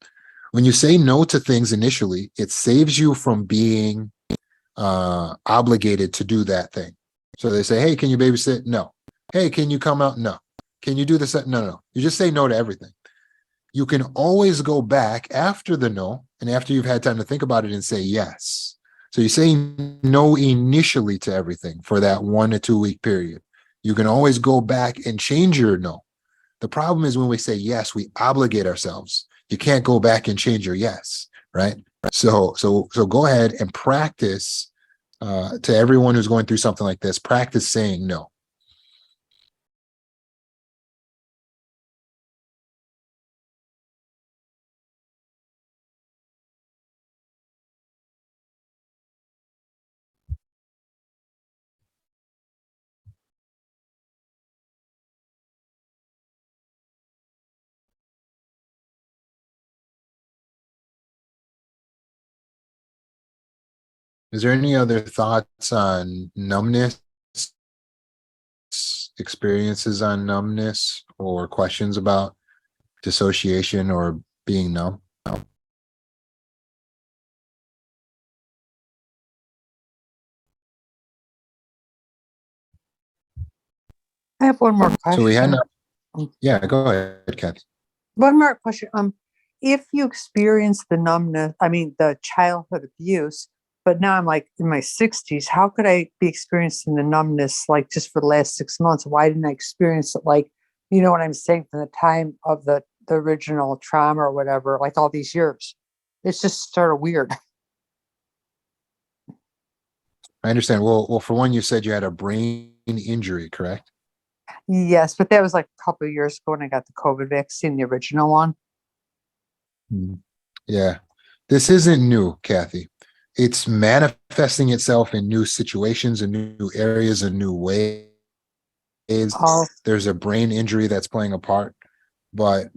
When you say no to things initially, it saves you from being obligated to do that thing. So they say, hey, can you babysit? No. Hey, can you come out? No. Can you do this? No. You just say no to everything. You can always go back after the no and after you've had time to think about it and say yes. So you say no initially to everything for that 1 to 2 week period. You can always go back and change your no. The problem is when we say yes, we obligate ourselves. You can't go back and change your yes, right? So go ahead and practice to everyone who's going through something like this, practice saying no. Is there any other thoughts on numbness, experiences on numbness, or questions about dissociation or being numb? I have one more So we had, question. yeah, go ahead, Kathy. One more question. If you experience the numbness, I mean the childhood abuse, but now I'm like in my 60s, how could I be experiencing the numbness like just for the last 6 months? Why didn't I experience it like, you know what I'm saying, from the time of the original trauma or whatever, like all these years? It's just sort of weird. I understand. Well, for one, you said you had a brain injury, correct? Yes, but that was like a couple of years ago when I got the COVID vaccine, the original one. Mhm. Yeah. This isn't new, Kathy. It's manifesting itself in new situations and new areas and new ways. Oh, There's a brain injury that's playing a part, but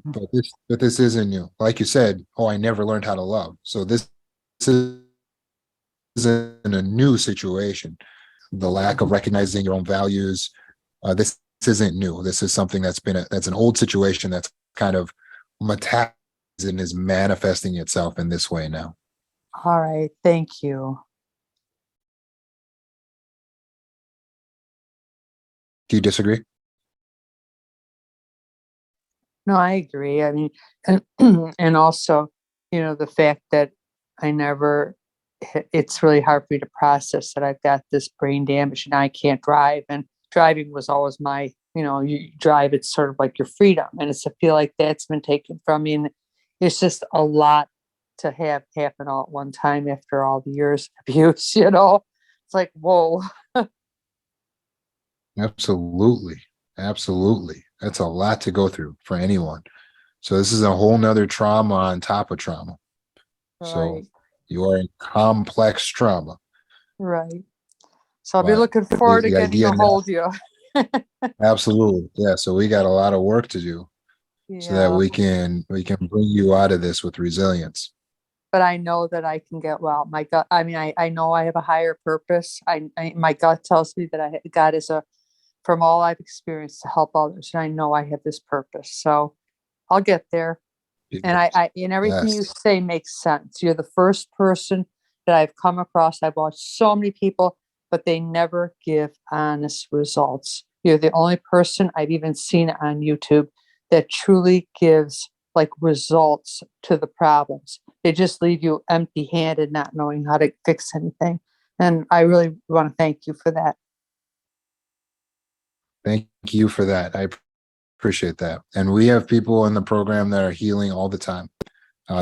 this isn't new. Like you said, oh, I never learned how to love. So this isn't a new situation. The lack of recognizing your own values. This isn't new. This is something that's an old situation that's kind of metastasized and is manifesting itself in this way now. all right. Thank you. Do you disagree? No, I agree. I mean, and and also, you know, the fact that I never, it's really hard for me to process that I've got this brain damage and I can't drive. And driving was always my, you know, you drive, it's sort of like your freedom. And it's, I feel like that's been taken from me. And it's just a lot to have happen all at one time after all the years of abuse, you know? It's like, whoa. Absolutely. Absolutely. That's a lot to go through for anyone. So this is a whole nother trauma on top of trauma. So Right, you are in complex trauma, right. So I'll be but looking the, forward to the getting idea a now, hold of you. absolutely. Yeah. So we got a lot of work to do so that Yeah. we can bring you out of this with resilience. But I know that I can get well. My gut, I mean, I know I have a higher purpose. My gut tells me that God is from all I've experienced to help others. And I know I have this purpose. So I'll get there. And and everything you Yes. say makes sense. You're the first person that I've come across. I've watched so many people, but they never give honest results. You're the only person I've even seen on YouTube that truly gives like results to the problems. They just leave you empty handed, not knowing how to fix anything. And I really want to thank you for that. Thank you for that. I appreciate that. And we have people in the program that are healing all the time.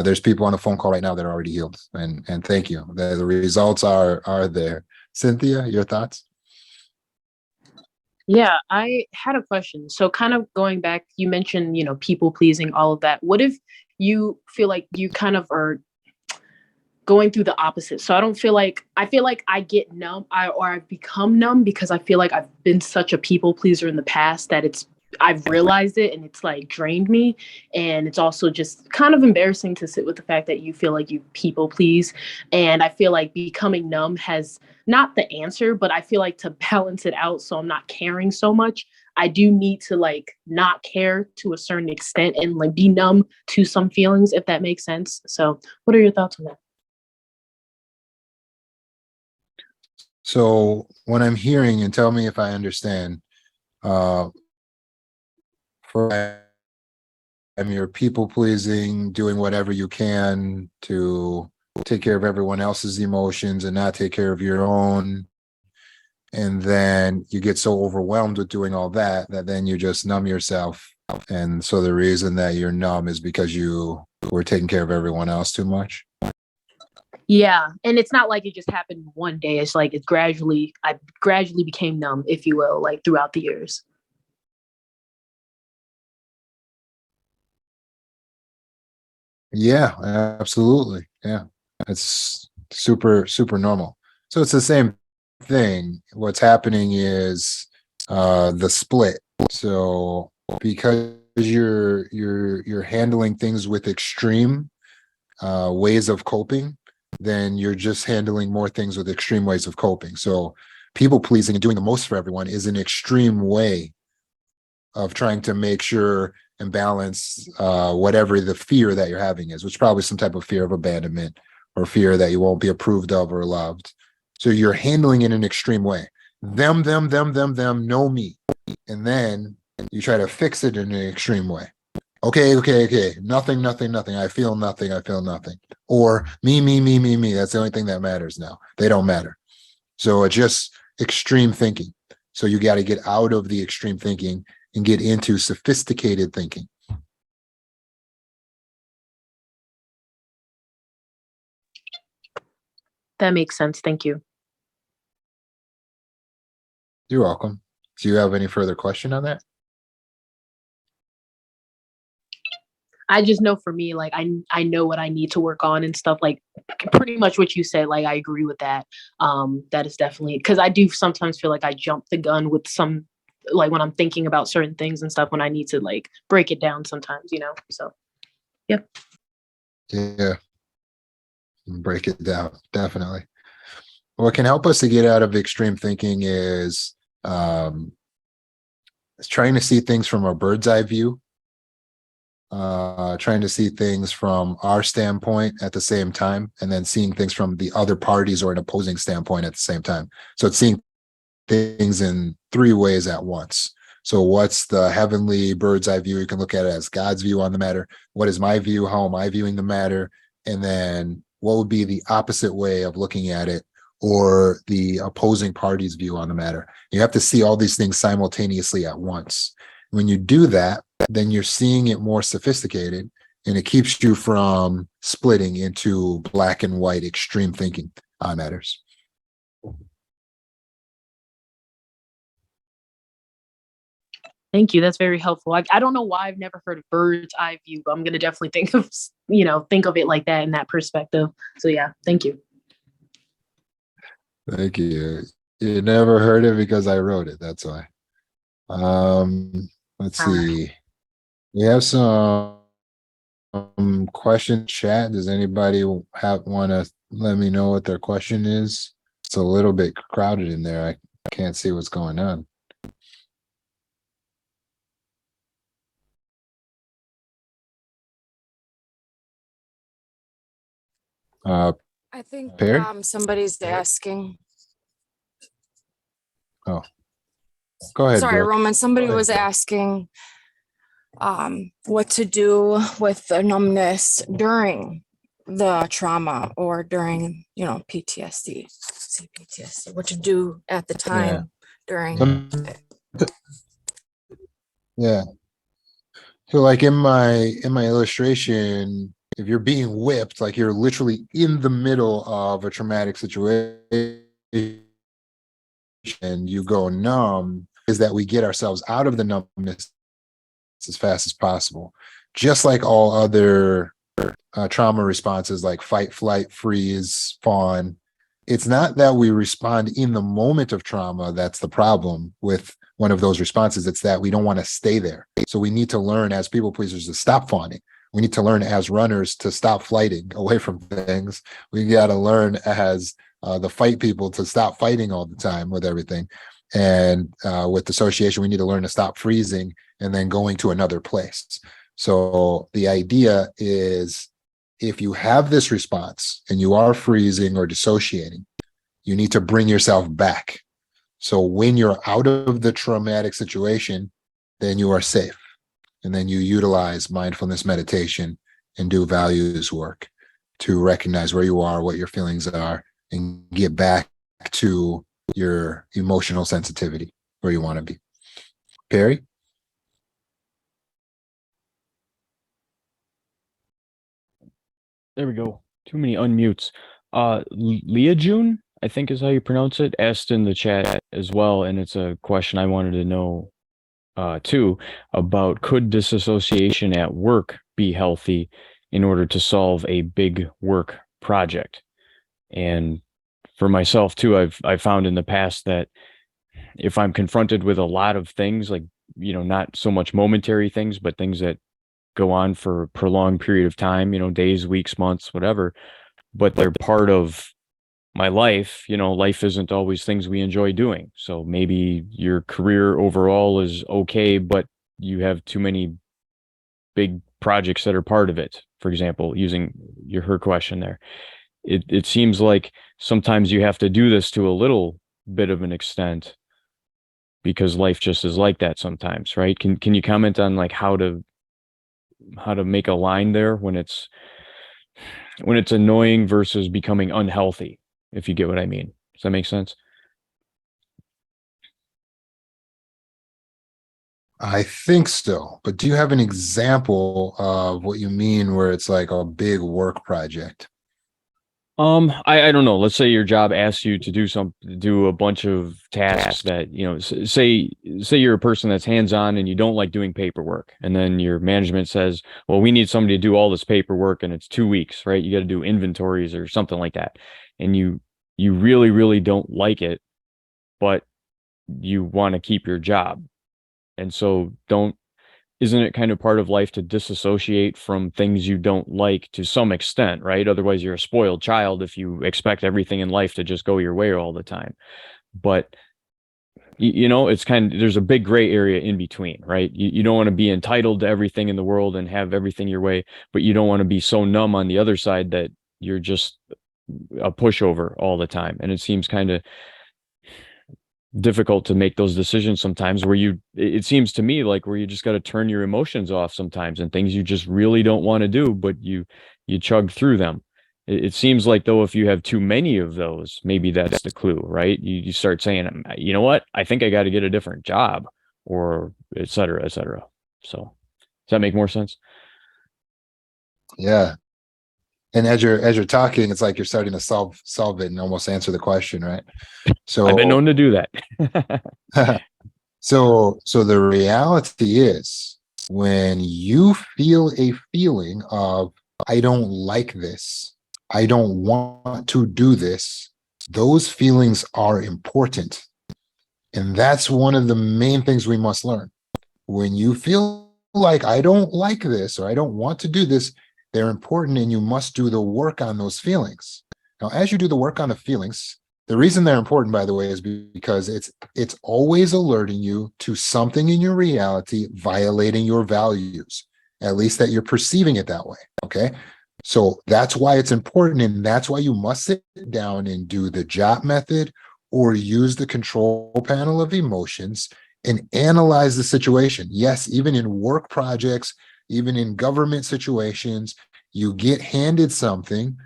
There's people on the phone call right now that are already healed, and thank you. The results are there. Cynthia, your thoughts? Yeah, I had a question. So kind of going back, you mentioned, people pleasing, all of that. What if you feel like you kind of are going through the opposite? So I feel like I get numb, or I've become numb because I feel like I've been such a people pleaser in the past that I've realized it and it's like drained me. And it's also just kind of embarrassing to sit with the fact that you feel like you people please. And I feel like becoming numb has not the answer, but I feel like to balance it out so I'm not caring so much, I do need to like not care to a certain extent and like be numb to some feelings, if that makes sense. So what are your thoughts on that? So when I'm hearing, and tell me if I understand, uh, for you're people pleasing, doing whatever you can to take care of everyone else's emotions and not take care of your own. And then you get so overwhelmed with doing all that then you just numb yourself. And so the reason that you're numb is because you were taking care of everyone else too much. Yeah, and it's not like it just happened one day. It's like I gradually became numb, if you will, like throughout the years. Yeah, absolutely. Yeah. It's super, super normal. So it's the same thing. What's happening is the split. So because you're handling things with extreme ways of coping, then you're just handling more things with extreme ways of coping. So people pleasing and doing the most for everyone is an extreme way of trying to make sure and balance whatever the fear that you're having is, which is probably some type of fear of abandonment or fear that you won't be approved of or loved. So you're handling it in an extreme way. Them, know me. And then you try to fix it in an extreme way. Okay. Nothing. I feel nothing. Or me. That's the only thing that matters now. They don't matter. So it's just extreme thinking. So you got to get out of the extreme thinking and get into sophisticated thinking. That makes sense. Thank you. You're welcome. Do you have any further question on that? I just know for me, like I know what I need to work on and stuff, like pretty much what you said, like I agree with that. That is definitely, because I do sometimes feel like I jump the gun with some, like when I'm thinking about certain things and stuff, when I need to like break it down sometimes, you know? So, yeah. Yeah. Break it down. Definitely. What can help us to get out of extreme thinking is trying to see things from a bird's eye view. Trying to see things from our standpoint at the same time, and then seeing things from the other parties or an opposing standpoint at the same time. So it's seeing things in three ways at once. So what's the heavenly bird's eye view? You can look at it as God's view on the matter. What is my view? How am I viewing the matter? And then what would be the opposite way of looking at it, or the opposing party's view on the matter? You have to see all these things simultaneously at once. When you do that, then you're seeing it more sophisticated, and it keeps you from splitting into black and white extreme thinking on matters. Thank you. That's very helpful. I don't know why I've never heard of bird's eye view, but I'm going to definitely think of it like that in that perspective. So yeah, thank you. Thank you. You never heard it because I wrote it. That's why. Let's see. We have some question chat. Does anybody want to let me know what their question is? It's a little bit crowded in there. I can't see what's going on. I think Perry? somebody's asking. Oh, go ahead. Sorry, Brooke. Roman. Somebody Go ahead, was Brooke. asking what to do with the numbness during the trauma or during, PTSD, CPTSD. What to do at the time during. Yeah. So like in my illustration, if you're being whipped, like you're literally in the middle of a traumatic situation and you go numb, is that we get ourselves out of the numbness as fast as possible. Just like all other trauma responses like fight, flight, freeze, fawn. It's not that we respond in the moment of trauma that's the problem with one of those responses. It's that we don't want to stay there. So we need to learn as people pleasers to stop fawning. We need to learn as runners to stop flighting away from things. We got to learn as the fight people to stop fighting all the time with everything. And with dissociation, we need to learn to stop freezing and then going to another place. So the idea is, if you have this response and you are freezing or dissociating, you need to bring yourself back. So when you're out of the traumatic situation, then you are safe. And then you utilize mindfulness meditation and do values work to recognize where you are, what your feelings are, and get back to your emotional sensitivity where you want to be. Perry? There we go. Too many unmutes. Leah June, I think is how you pronounce it, asked in the chat as well, and it's a question I wanted to know too, about could disassociation at work be healthy in order to solve a big work project? And for myself too, I've found in the past that if I'm confronted with a lot of things, like, not so much momentary things, but things that go on for a prolonged period of time, days, weeks, months, whatever, but they're part of my life. You know, life isn't always things we enjoy doing. So maybe your career overall is okay, but you have too many big projects that are part of it. For example, using her question there, it seems like sometimes you have to do this to a little bit of an extent because life just is like that sometimes, right? Can you comment on like how to make a line there when it's annoying versus becoming unhealthy, if you get what I mean? Does that make sense? I think so. But do you have an example of what you mean where it's like a big work project? I don't know. Let's say your job asks you to do a bunch of tasks that, you know, say you're a person that's hands-on and you don't like doing paperwork. And then your management says, well, we need somebody to do all this paperwork and it's 2 weeks, right? You got to do inventories or something like that. And you really, really don't like it, but you want to keep your job. And so isn't it kind of part of life to disassociate from things you don't like to some extent, right? Otherwise, you're a spoiled child if you expect everything in life to just go your way all the time. But you know, it's there's a big gray area in between, right? You don't want to be entitled to everything in the world and have everything your way, but you don't want to be so numb on the other side that you're just a pushover all the time. And it seems kind of difficult to make those decisions sometimes where it seems to me like where you just got to turn your emotions off sometimes and things you just really don't want to do, but you chug through them. It seems like though if you have too many of those, maybe that's the clue, right? You start saying, you know what, I think I got to get a different job, or et cetera, et cetera. So does that make more sense? Yeah. And as you're talking, it's like you're starting to solve it and almost answer the question, right? I've been So known to do that. so the reality is when you feel a feeling of I don't like this, I don't want to do this, those feelings are important. And that's one of the main things we must learn. When you feel like I don't like this or I don't want to do this, they're important and you must do the work on those feelings. Now, as you do the work on the feelings, the reason they're important, by the way, is because it's always alerting you to something in your reality violating your values, at least that you're perceiving it that way. Okay. So that's why it's important. And that's why you must sit down and do the job method or use the control panel of emotions and analyze the situation. Yes, even in work projects, even in government situations, you get handed something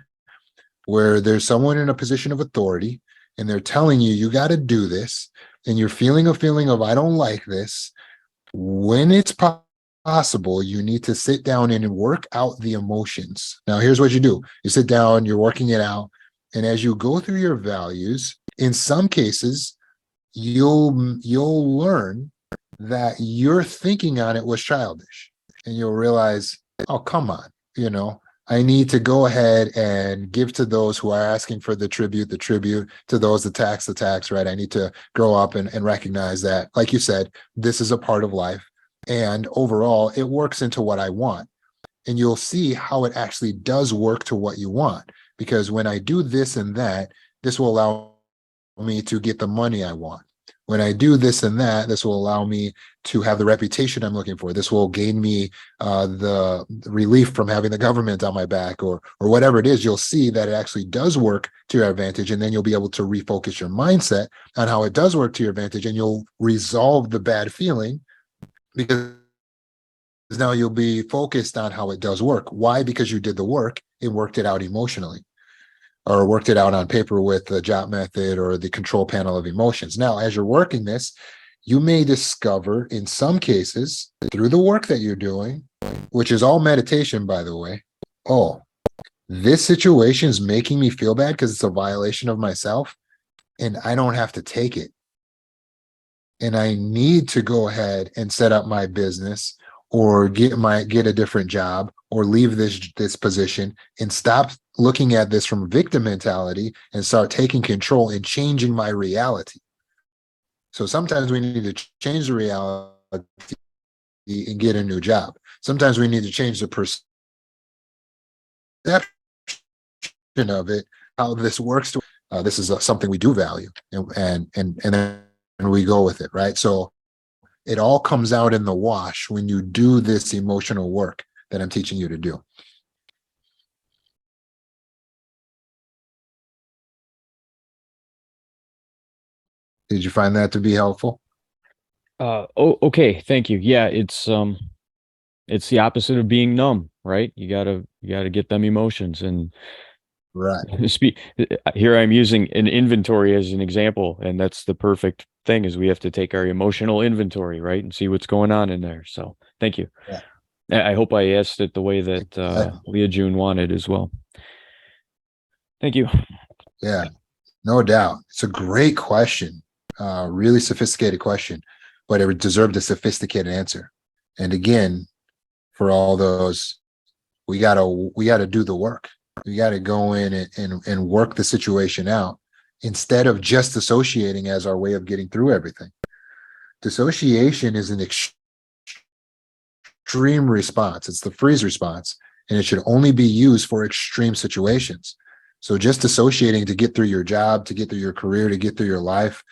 where there's someone in a position of authority and they're telling you, you got to do this. And you're feeling a feeling of, I don't like this. When it's possible, you need to sit down and work out the emotions. Now, here's what you do. You sit down, you're working it out. And as you go through your values, in some cases, you'll learn that your thinking on it was childish, and you'll realize, oh, come on, I need to go ahead and give to those who are asking for the tribute, to those the tax, right? I need to grow up and recognize that, like you said, this is a part of life, and overall it works into what I want. And you'll see how it actually does work to what you want, because when I do this and that, this will allow me to get the money I want. When I do this and that, this will allow me to have the reputation I'm looking for. This will gain me the relief from having the government on my back, or whatever it is. You'll see that it actually does work to your advantage, and then you'll be able to refocus your mindset on how it does work to your advantage, and you'll resolve the bad feeling, because now you'll be focused on how it does work. Why? Because you did the work and worked it out emotionally, or worked it out on paper with the job method or the control panel of emotions. Now, as you're working this, you may discover in some cases through the work that you're doing, which is all meditation, by the way, oh, this situation is making me feel bad because it's a violation of myself, and I don't have to take it. And I need to go ahead and set up my business, or get a different job, or leave this position, and stop looking at this from victim mentality and start taking control and changing my reality. So sometimes we need to change the reality and get a new job. Sometimes we need to change the perception of it, how this works. This is something we do value, and then we go with it, right? So it all comes out in the wash when you do this emotional work that I'm teaching you to do. Did you find that to be helpful? Okay, thank you. Yeah, it's the opposite of being numb, right? You gotta get them emotions. And Right. here I'm using an inventory as an example, and that's the perfect thing, is we have to take our emotional inventory, right, and see what's going on in there. So thank you. Yeah. I hope I asked it the way that Exactly. Leah June wanted as well. Thank you. Yeah, no doubt. It's a great question. Really sophisticated question, but it deserved a sophisticated answer. And again, for all those, we gotta do the work. We gotta go in and work the situation out instead of just dissociating as our way of getting through everything. Dissociation is an extreme response. It's the freeze response, and it should only be used for extreme situations. So just dissociating to get through your job, to get through your career, to get through your life,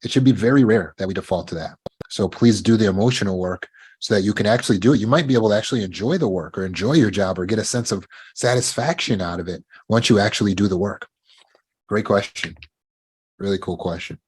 it should be very rare that we default to that. So please do the emotional work so that you can actually do it. You might be able to actually enjoy the work or enjoy your job or get a sense of satisfaction out of it once you actually do the work. Great question. Really cool question.